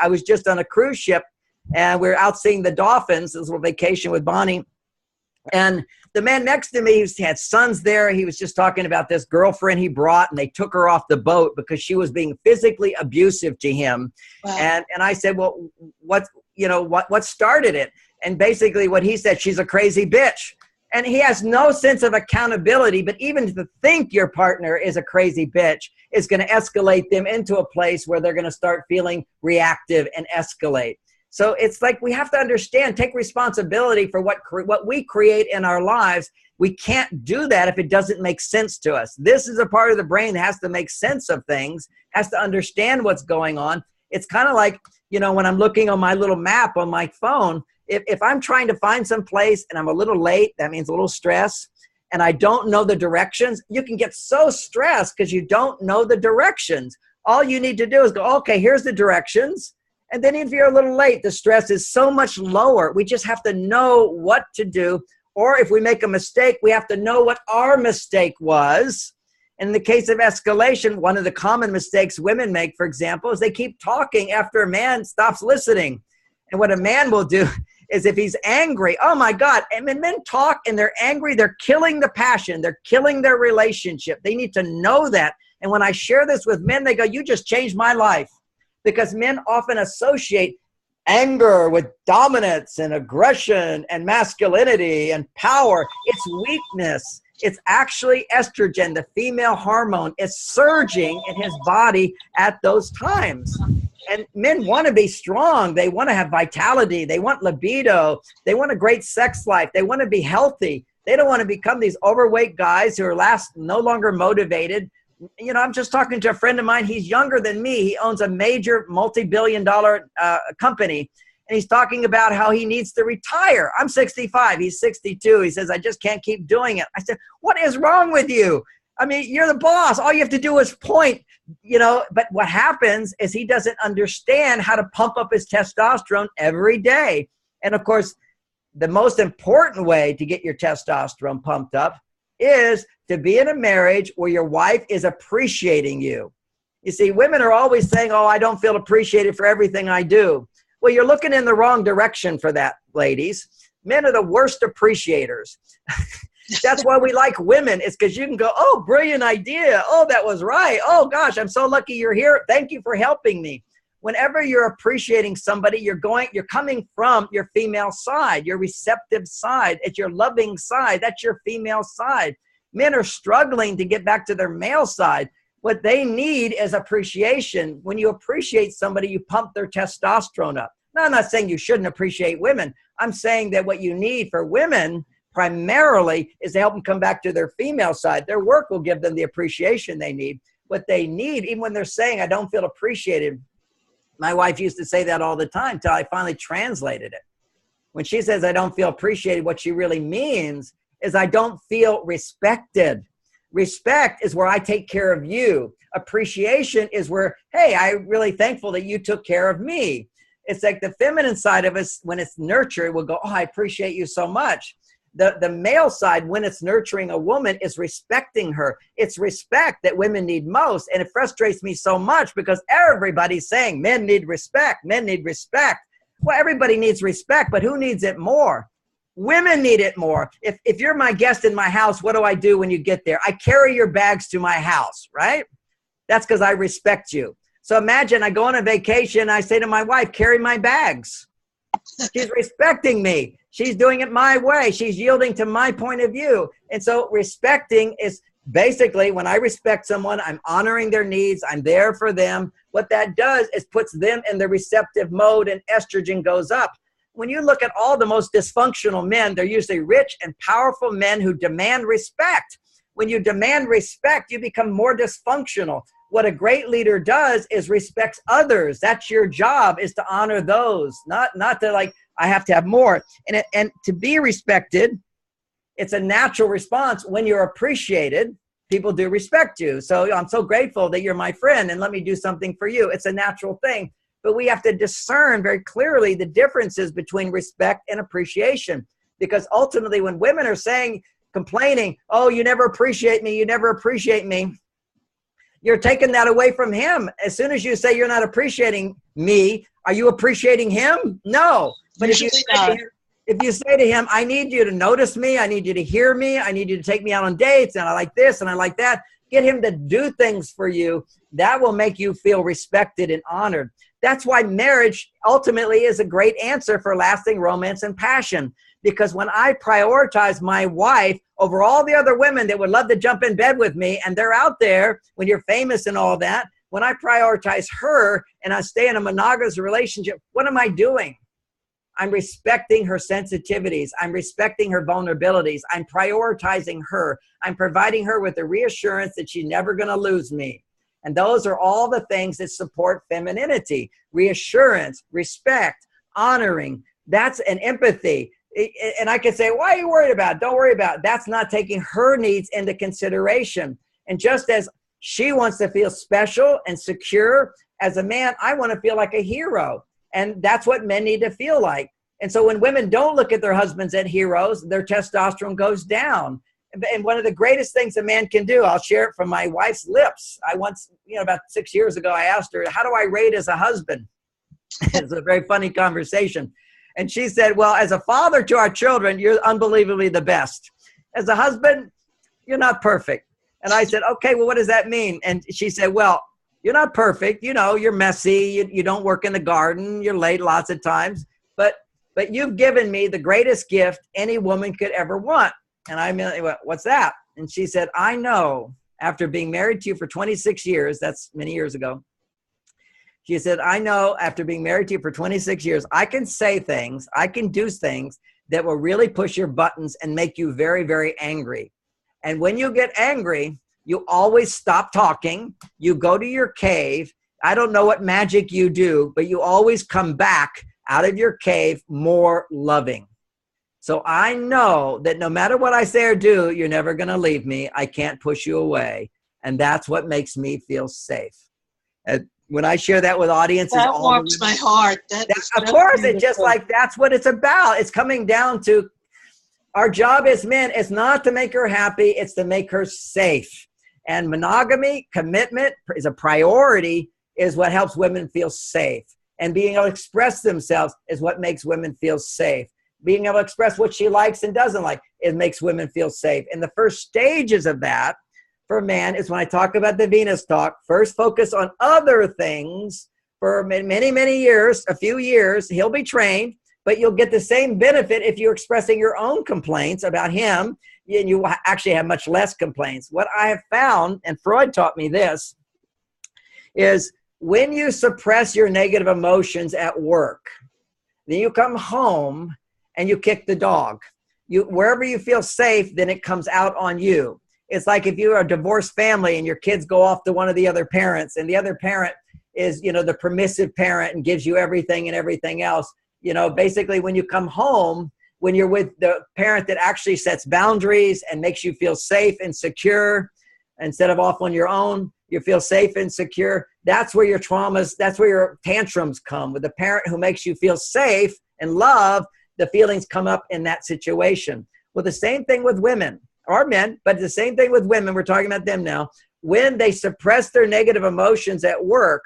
I was just on a cruise ship, and we were out seeing the dolphins. This little vacation with Bonnie. And the man next to me, he had sons there. He was just talking about this girlfriend he brought, and they took her off the boat because she was being physically abusive to him. Wow. And I said, well, what started it? And basically what he said, she's a crazy bitch. And he has no sense of accountability, but even to think your partner is a crazy bitch is going to escalate them into a place where they're going to start feeling reactive and escalate. So it's like we have to understand, take responsibility for what we create in our lives. We can't do that if it doesn't make sense to us. This is a part of the brain that has to make sense of things, has to understand what's going on. It's kind of like, when I'm looking on my little map on my phone, if I'm trying to find some place and I'm a little late, that means a little stress, and I don't know the directions, you can get so stressed because you don't know the directions. All you need to do is go, okay, here's the directions. And then if you're a little late, the stress is so much lower. We just have to know what to do. Or if we make a mistake, we have to know what our mistake was. In the case of escalation, one of the common mistakes women make, for example, is they keep talking after a man stops listening. And what a man will do is if he's angry, oh my God, and when men talk and they're angry, they're killing the passion. They're killing their relationship. They need to know that. And when I share this with men, they go, you just changed my life. Because men often associate anger with dominance and aggression and masculinity and power. It's weakness. It's actually estrogen, the female hormone, is surging in his body at those times. And men want to be strong. They want to have vitality. They want libido. They want a great sex life. They want to be healthy. They don't want to become these overweight guys who are no longer motivated. You know, I'm just talking to a friend of mine. He's younger than me. He owns a major multi-billion-dollar company. And he's talking about how he needs to retire. I'm 65. He's 62. He says, I just can't keep doing it. I said, what is wrong with you? I mean, you're the boss. All you have to do is point, you know. But what happens is he doesn't understand how to pump up his testosterone every day. And of course, the most important way to get your testosterone pumped up is to be in a marriage where your wife is appreciating you. You see, women are always saying, oh, I don't feel appreciated for everything I do. Well, you're looking in the wrong direction for that, ladies. Men are the worst appreciators. That's why we like women. It's because you can go, oh, brilliant idea. Oh, that was right. Oh, gosh, I'm so lucky you're here. Thank you for helping me. Whenever you're appreciating somebody, you're coming from your female side, your receptive side. It's your loving side. That's your female side. Men are struggling to get back to their male side. What they need is appreciation. When you appreciate somebody, you pump their testosterone up. Now, I'm not saying you shouldn't appreciate women. I'm saying that what you need for women primarily is to help them come back to their female side. Their work will give them the appreciation they need. What they need, even when they're saying, I don't feel appreciated. My wife used to say that all the time until I finally translated it. When she says, I don't feel appreciated, what she really means is I don't feel respected. Respect is where I take care of you. Appreciation is where, hey, I'm really thankful that you took care of me. It's like the feminine side of us, when it's nurtured, will go, oh, I appreciate you so much. The male side, when it's nurturing a woman, is respecting her. It's respect that women need most. And it frustrates me so much because everybody's saying men need respect. Men need respect. Well, everybody needs respect, but who needs it more? Women need it more. If you're my guest in my house, what do I do when you get there? I carry your bags to my house, right? That's because I respect you. So imagine I go on a vacation. I say to my wife, carry my bags. She's respecting me. She's doing it my way. She's yielding to my point of view. And so respecting is basically when I respect someone, I'm honoring their needs. I'm there for them. What that does is puts them in the receptive mode and estrogen goes up. When you look at all the most dysfunctional men, they're usually rich and powerful men who demand respect. When you demand respect, you become more dysfunctional. What a great leader does is respects others. That's your job, is to honor those, not to like, I have to have more. And to be respected, it's a natural response. When you're appreciated, people do respect you. So I'm so grateful that you're my friend and let me do something for you. It's a natural thing. But we have to discern very clearly the differences between respect and appreciation. Because ultimately when women are saying, complaining, oh, you never appreciate me, you never appreciate me, you're taking that away from him. As soon as you say you're not appreciating me, are you appreciating him? No. But if you say to him, I need you to notice me, I need you to hear me, I need you to take me out on dates, and I like this and I like that, get him to do things for you, that will make you feel respected and honored. That's why marriage ultimately is a great answer for lasting romance and passion. Because when I prioritize my wife over all the other women that would love to jump in bed with me, and they're out there when you're famous and all that, when I prioritize her and I stay in a monogamous relationship, what am I doing? I'm respecting her sensitivities. I'm respecting her vulnerabilities. I'm prioritizing her. I'm providing her with the reassurance that she's never going to lose me. And those are all the things that support femininity: reassurance, respect, honoring. That's an empathy. And I can say, why are you worried about it? Don't worry about it. That's not taking her needs into consideration. And just as she wants to feel special and secure, as a man, I want to feel like a hero. And that's what men need to feel like. And so when women don't look at their husbands as heroes, their testosterone goes down. And one of the greatest things a man can do, I'll share it from my wife's lips. I once, about 6 years ago, I asked her, how do I rate as a husband? It's a very funny conversation. And she said, well, as a father to our children, you're unbelievably the best. As a husband, you're not perfect. And I said, okay, well, what does that mean? And she said, well, you're not perfect. You're messy. You don't work in the garden. You're late lots of times. But you've given me the greatest gift any woman could ever want. And I immediately went, what's that? And she said, I know after being married to you for 26 years, that's many years ago. She said, I know after being married to you for 26 years, I can say things, I can do things that will really push your buttons and make you very, very angry. And when you get angry, you always stop talking. You go to your cave. I don't know what magic you do, but you always come back out of your cave more loving. So I know that no matter what I say or do, you're never going to leave me. I can't push you away. And that's what makes me feel safe. When I share that with audiences, that warms my heart. Of course, it's just like that's what it's about. It's coming down to our job as men is not to make her happy. It's to make her safe. And monogamy, commitment is a priority, is what helps women feel safe. And being able to express themselves is what makes women feel safe. Being able to express what she likes and doesn't like, it makes women feel safe. And the first stages of that for a man is when I talk about the Venus talk, first focus on other things for many, many years, a few years, he'll be trained, but you'll get the same benefit if you're expressing your own complaints about him, and you actually have much less complaints. What I have found, and Freud taught me this, is when you suppress your negative emotions at work, then you come home and you kick the dog. Wherever you feel safe, then it comes out on you. It's like if you're a divorced family and your kids go off to one of the other parents, and the other parent is, the permissive parent and gives you everything and everything else. Basically when you come home, when you're with the parent that actually sets boundaries and makes you feel safe and secure, instead of off on your own, you feel safe and secure. That's where your traumas, that's where your tantrums come. With the parent who makes you feel safe and love, the feelings come up in that situation. Well, the same thing with women or men, but the same thing with women. We're talking about them now. When they suppress their negative emotions at work,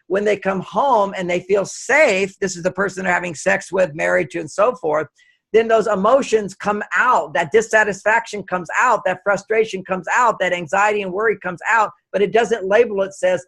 when they come home and they feel safe, this is the person they're having sex with, married to, and so forth, then those emotions come out, that dissatisfaction comes out, that frustration comes out, that anxiety and worry comes out, but it doesn't label it, says,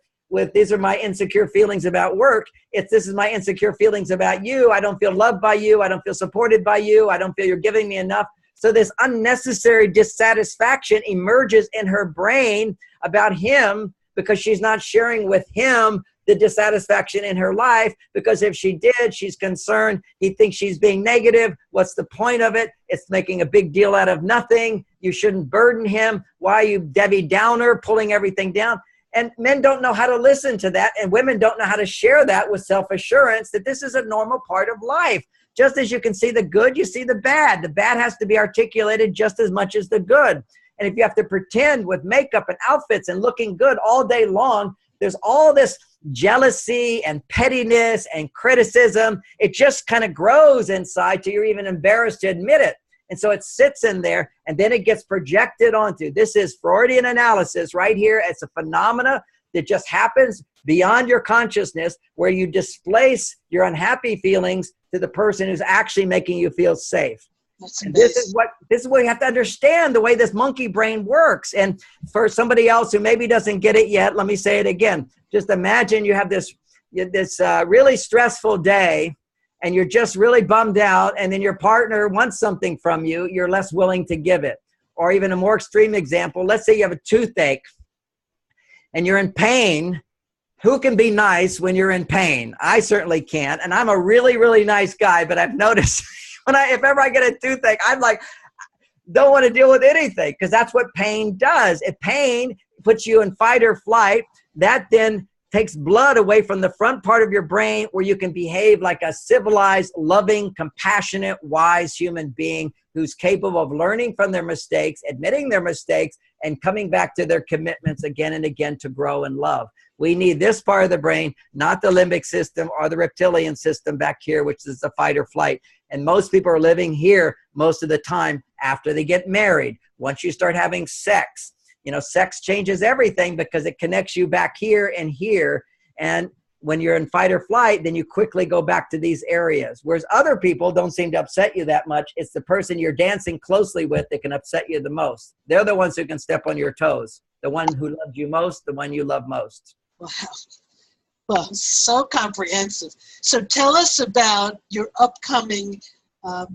these are my insecure feelings about work. This is my insecure feelings about you. I don't feel loved by you. I don't feel supported by you. I don't feel you're giving me enough. So this unnecessary dissatisfaction emerges in her brain about him because she's not sharing with him the dissatisfaction in her life, because if she did, she's concerned. He thinks she's being negative. What's the point of it? It's making a big deal out of nothing. You shouldn't burden him. Why are you Debbie Downer pulling everything down? And men don't know how to listen to that, and women don't know how to share that with self-assurance that this is a normal part of life. Just as you can see the good, you see the bad. The bad has to be articulated just as much as the good. And if you have to pretend with makeup and outfits and looking good all day long, there's all this jealousy and pettiness and criticism. It just kind of grows inside till you're even embarrassed to admit it. And so it sits in there, and then it gets projected onto. This is Freudian analysis right here. It's a phenomena that just happens beyond your consciousness, where you displace your unhappy feelings to the person who's actually making you feel safe. And this is what you have to understand, the way this monkey brain works. And for somebody else who maybe doesn't get it yet, let me say it again. Just imagine you have this really stressful day, and you're just really bummed out, and then your partner wants something from you, you're less willing to give it. Or even a more extreme example, let's say you have a toothache and you're in pain. Who can be nice when you're in pain? I certainly can't. And I'm a really, really nice guy, but I've noticed if ever I get a toothache, I'm like, don't want to deal with anything, because that's what pain does. If pain puts you in fight or flight, that then takes blood away from the front part of your brain where you can behave like a civilized, loving, compassionate, wise human being who's capable of learning from their mistakes, admitting their mistakes, and coming back to their commitments again and again to grow in love. We need this part of the brain, not the limbic system or the reptilian system back here, which is the fight or flight. And most people are living here most of the time after they get married. Once you start having sex, sex changes everything because it connects you back here and here. And when you're in fight or flight, then you quickly go back to these areas. Whereas other people don't seem to upset you that much. It's the person you're dancing closely with that can upset you the most. They're the ones who can step on your toes. The one who loved you most, the one you love most. Wow. Well, so comprehensive. So tell us about your upcoming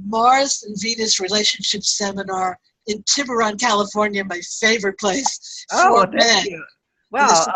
Mars and Venus relationship seminar in Tiburon, California, my favorite place for men. Thank you. Well,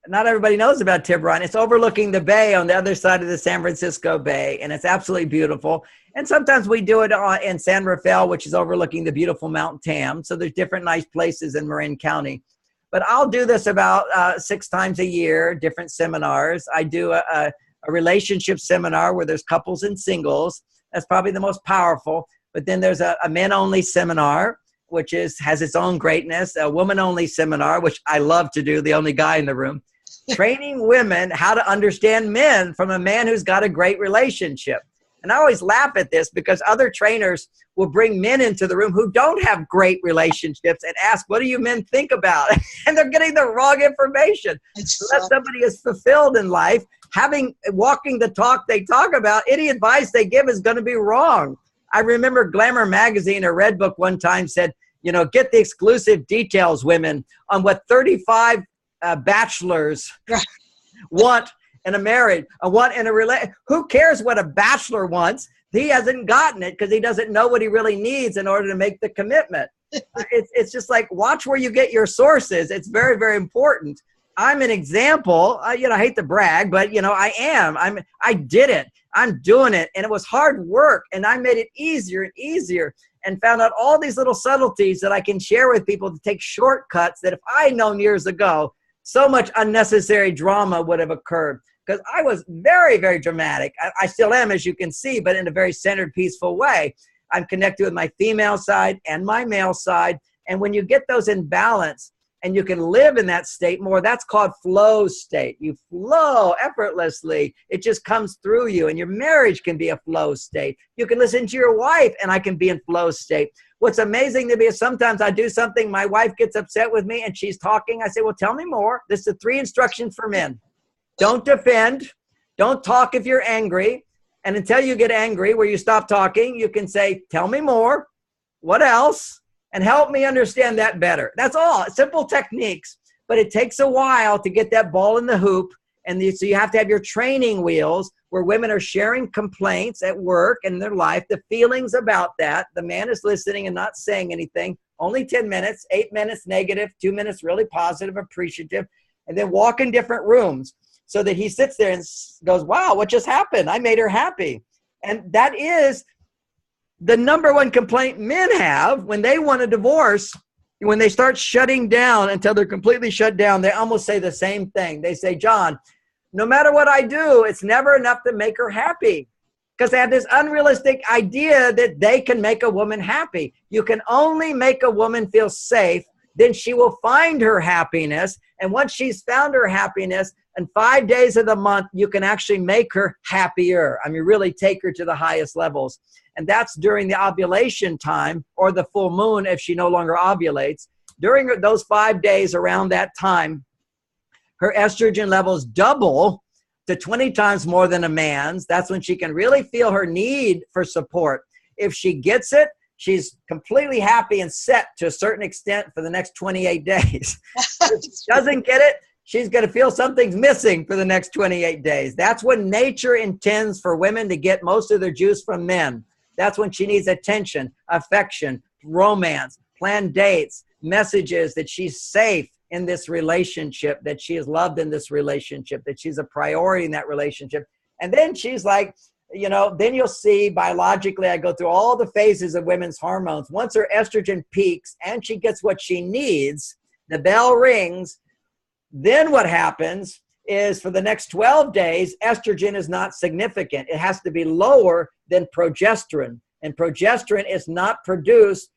not everybody knows about Tiburon. It's overlooking the bay on the other side of the San Francisco Bay, and it's absolutely beautiful. And sometimes we do it in San Rafael, which is overlooking the beautiful Mount Tam. So there's different nice places in Marin County. But I'll do this about 6 times a year, different seminars. I do a relationship seminar where there's couples and singles. That's probably the most powerful. But then there's a men-only seminar, which has its own greatness, a woman-only seminar, which I love to do, the only guy in the room, training women how to understand men from a man who's got a great relationship. And I always laugh at this because other trainers will bring men into the room who don't have great relationships and ask, what do you men think about? And they're getting the wrong information. Unless somebody is fulfilled in life, walking the talk they talk about, any advice they give is going to be wrong. I remember Glamour magazine, a Red Book one time said, get the exclusive details, women, on what 35 bachelors want in a marriage, who cares what a bachelor wants? He hasn't gotten it because he doesn't know what he really needs in order to make the commitment. It's just like, watch where you get your sources. It's very, very important. I'm an example. I hate to brag, but I am. I did it. I'm doing it. And it was hard work. And I made it easier and easier and found out all these little subtleties that I can share with people to take shortcuts that if I had known years ago, so much unnecessary drama would have occurred. Because I was very, very dramatic. I still am, as you can see, but in a very centered, peaceful way. I'm connected with my female side and my male side. And when you get those in balance and you can live in that state more, that's called flow state. You flow effortlessly. It just comes through you. And your marriage can be a flow state. You can listen to your wife and I can be in flow state. What's amazing to me is sometimes I do something, my wife gets upset with me and she's talking. I say, well, tell me more. This is the 3 instructions for men. Don't defend. Don't talk if you're angry. And until you get angry, where you stop talking, you can say, tell me more. What else? And help me understand that better. That's all. Simple techniques. But it takes a while to get that ball in the hoop. And so you have to have your training wheels where women are sharing complaints at work and their life, the feelings about that. The man is listening and not saying anything. Only 10 minutes, 8 minutes negative, 2 minutes really positive, appreciative. And then walk in different rooms. So that he sits there and goes, wow, what just happened? I made her happy. And that is the number one complaint men have when they want a divorce. When they start shutting down until they're completely shut down, they almost say the same thing. They say, John, no matter what I do, it's never enough to make her happy. Because they have this unrealistic idea that they can make a woman happy. You can only make a woman feel safe. Then she will find her happiness. And once she's found her happiness, in 5 days of the month, you can actually make her happier. I mean, really take her to the highest levels. And that's during the ovulation time or the full moon if she no longer ovulates. During those 5 days around that time, her estrogen levels double to 20 times more than a man's. That's when she can really feel her need for support. If she gets it, she's completely happy and set to a certain extent for the next 28 days. If she doesn't get it, she's going to feel something's missing for the next 28 days. That's when nature intends for women to get most of their juice from men. That's when she needs attention, affection, romance, planned dates, messages that she's safe in this relationship, that she is loved in this relationship, that she's a priority in that relationship. And then she's like, then you'll see biologically, I go through all the phases of women's hormones. Once her estrogen peaks and she gets what she needs, the bell rings. Then what happens is for the next 12 days, estrogen is not significant. It has to be lower than progesterone. And progesterone is not produced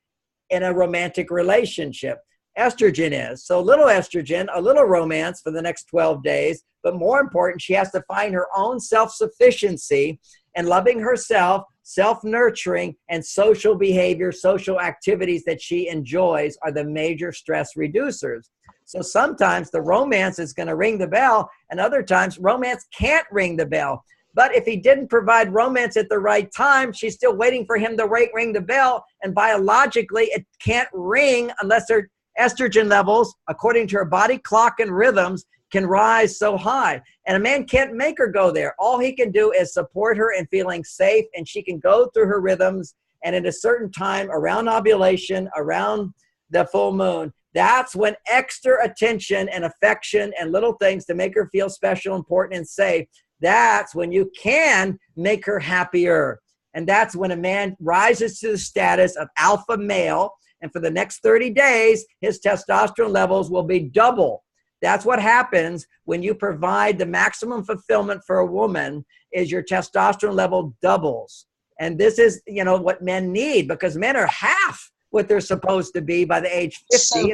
in a romantic relationship. estrogen is. So a little estrogen, a little romance for the next 12 days, but more important, she has to find her own self-sufficiency and loving herself, self-nurturing, and social behavior, social activities that she enjoys are the major stress reducers. So sometimes the romance is going to ring the bell, and other times romance can't ring the bell. But if he didn't provide romance at the right time, she's still waiting for him to ring the bell, and biologically it can't ring unless her estrogen levels, according to her body clock and rhythms, can rise so high. And a man can't make her go there. All he can do is support her in feeling safe, and she can go through her rhythms, and at a certain time around ovulation, around the full moon, that's when extra attention and affection and little things to make her feel special, important, and safe, that's when you can make her happier. And that's when a man rises to the status of alpha male, and for the next 30 days, his testosterone levels will be double. That's what happens when you provide the maximum fulfillment for a woman, is your testosterone level doubles. And this is, what men need, because men are half what they're supposed to be by the age 50.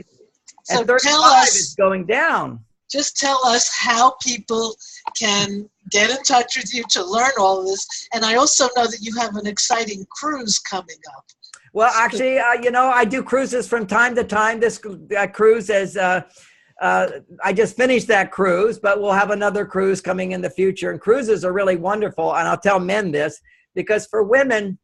So and 35 is going down. Just tell us how people can get in touch with you to learn all this. And I also know that you have an exciting cruise coming up. Well, actually, I do cruises from time to time. This cruise is, I just finished that cruise, but we'll have another cruise coming in the future. And cruises are really wonderful. And I'll tell men this, because for women,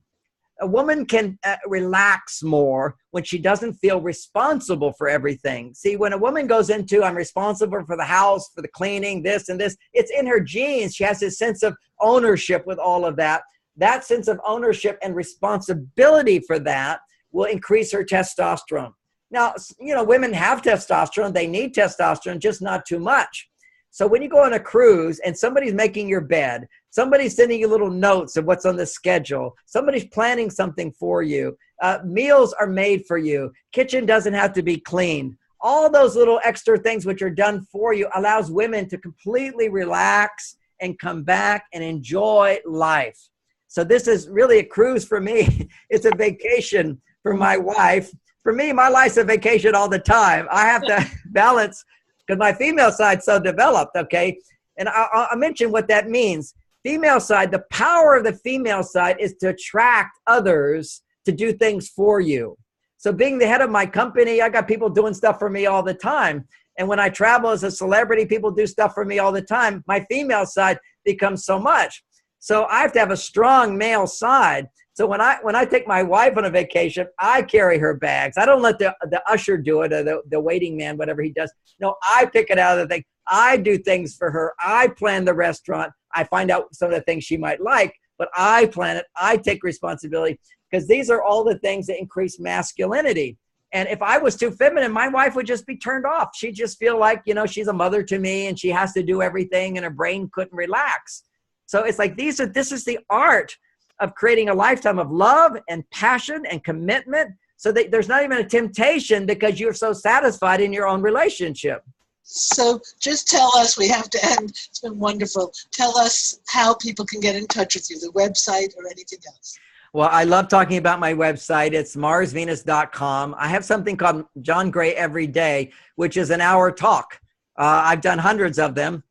a woman can relax more when she doesn't feel responsible for everything. See, when a woman goes into, I'm responsible for the house, for the cleaning, this and this, it's in her genes. She has this sense of ownership with all of that. That sense of ownership and responsibility for that will increase her testosterone. Now, women have testosterone. They need testosterone, just not too much. So when you go on a cruise and somebody's making your bed, somebody's sending you little notes of what's on the schedule, somebody's planning something for you, meals are made for you, kitchen doesn't have to be cleaned. All those little extra things which are done for you allows women to completely relax and come back and enjoy life. So this is really a cruise for me. It's a vacation for my wife. For me, my life's a vacation all the time. I have to balance, because my female side's so developed, okay? And I'll mention what that means. Female side, the power of the female side is to attract others to do things for you. So being the head of my company, I got people doing stuff for me all the time. And when I travel as a celebrity, people do stuff for me all the time. My female side becomes so much. So I have to have a strong male side. So when I take my wife on a vacation, I carry her bags. I don't let the usher do it, or the waiting man, whatever he does. No, I pick it out of the thing. I do things for her. I plan the restaurant. I find out some of the things she might like, but I plan it. I take responsibility, because these are all the things that increase masculinity. And if I was too feminine, my wife would just be turned off. She'd just feel like, she's a mother to me and she has to do everything and her brain couldn't relax. So it's like this is the art of creating a lifetime of love and passion and commitment, so that there's not even a temptation, because you're so satisfied in your own relationship. So just tell us, we have to end. It's been wonderful. Tell us how people can get in touch with you, the website or anything else. Well, I love talking about my website. It's marsvenus.com. I have something called John Gray Every Day, which is an hour talk. I've done hundreds of them,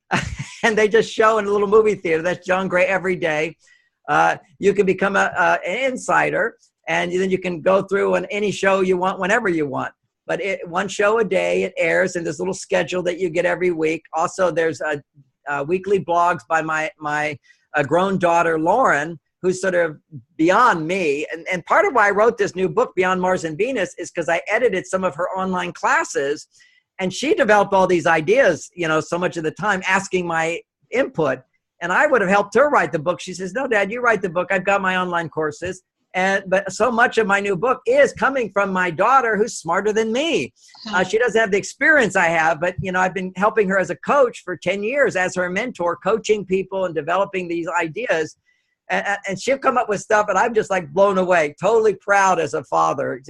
and they just show in a little movie theater. That's John Gray Every Day. You can become an insider, and then you can go through on any show you want, whenever you want. But one show a day, it airs in this little schedule that you get every week. Also, there's weekly blogs by my grown daughter, Lauren, who's sort of beyond me. And part of why I wrote this new book, Beyond Mars and Venus, is because I edited some of her online classes, and she developed all these ideas, so much of the time, asking my input. And I would have helped her write the book. She says, no, Dad, you write the book. I've got my online courses. But so much of my new book is coming from my daughter, who's smarter than me. She doesn't have the experience I have, but I've been helping her as a coach for 10 years as her mentor, coaching people and developing these ideas. And she'll come up with stuff, and I'm just like blown away, totally proud as a father.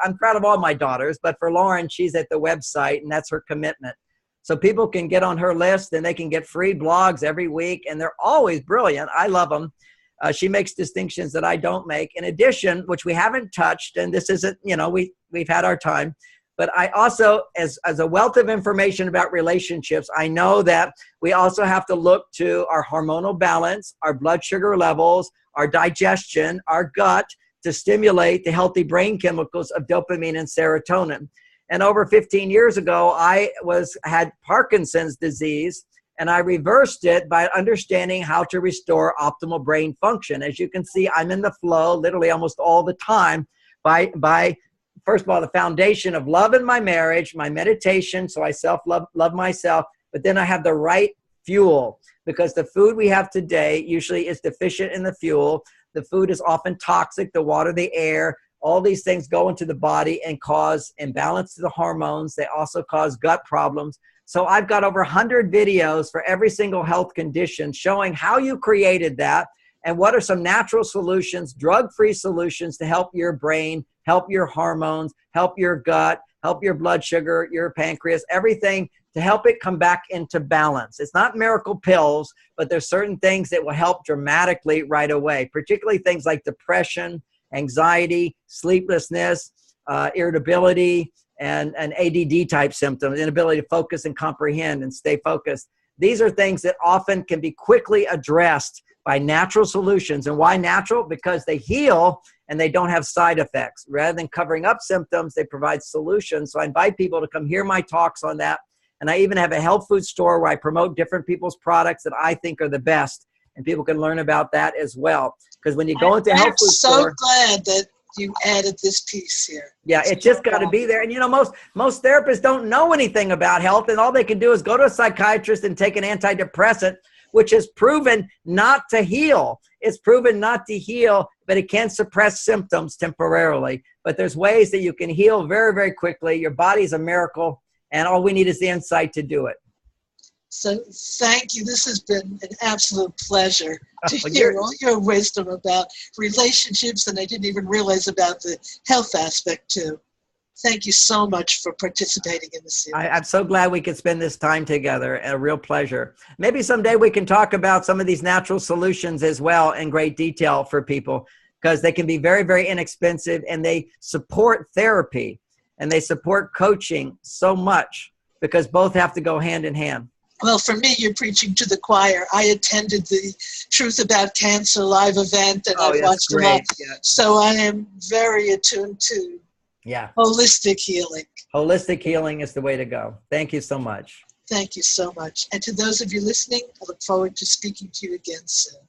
I'm proud of all my daughters, but for Lauren, she's at the website, and that's her commitment. So people can get on her list, and they can get free blogs every week, and they're always brilliant. I love them. She makes distinctions that I don't make. In addition, which we haven't touched, and this isn't, we've had our time, But I also, as a wealth of information about relationships, I know that we also have to look to our hormonal balance, our blood sugar levels, our digestion, our gut, to stimulate the healthy brain chemicals of dopamine and serotonin. And over 15 years ago, I had Parkinson's disease, and I reversed it by understanding how to restore optimal brain function. As you can see, I'm in the flow literally almost all the time by first of all, the foundation of love in my marriage, my meditation, so I love myself, but then I have the right fuel, because the food we have today usually is deficient in the fuel. The food is often toxic, the water, the air, all these things go into the body and cause imbalance to the hormones. They also cause gut problems. So I've got over 100 videos for every single health condition showing how you created that and what are some natural solutions, drug-free solutions to help your brain, help your hormones, help your gut, help your blood sugar, your pancreas, everything to help it come back into balance. It's not miracle pills, but there's certain things that will help dramatically right away, particularly things like depression, anxiety, sleeplessness, irritability, and ADD type symptoms, inability to focus and comprehend and stay focused. These are things that often can be quickly addressed by natural solutions. And why natural? Because they heal and they don't have side effects. Rather than covering up symptoms, they provide solutions. So I invite people to come hear my talks on that. And I even have a health food store where I promote different people's products that I think are the best. And people can learn about that as well. Because when you go into a health food store, I'm so glad that you added this piece here. yeah, it's just got to be there. And you know, most therapists don't know anything about health, and all they can do is go to a psychiatrist and take an antidepressant, which is proven not to heal. It's proven not to heal, but it can suppress symptoms temporarily. But there's ways that you can heal very, very quickly. Your body's a miracle, and all we need is the insight to do it. So thank you. This has been an absolute pleasure to hear all your wisdom about relationships, and I didn't even realize about the health aspect too. Thank you so much for participating in the series. I'm so glad we could spend this time together. A real pleasure. Maybe someday we can talk about some of these natural solutions as well in great detail for people, because they can be very, very inexpensive, and they support therapy and they support coaching so much, because both have to go hand in hand. Well, for me, you're preaching to the choir. I attended the Truth About Cancer live event, and I watched a lot. Yeah. So I am very attuned to holistic healing. Holistic healing is the way to go. Thank you so much. Thank you so much. And to those of you listening, I look forward to speaking to you again soon.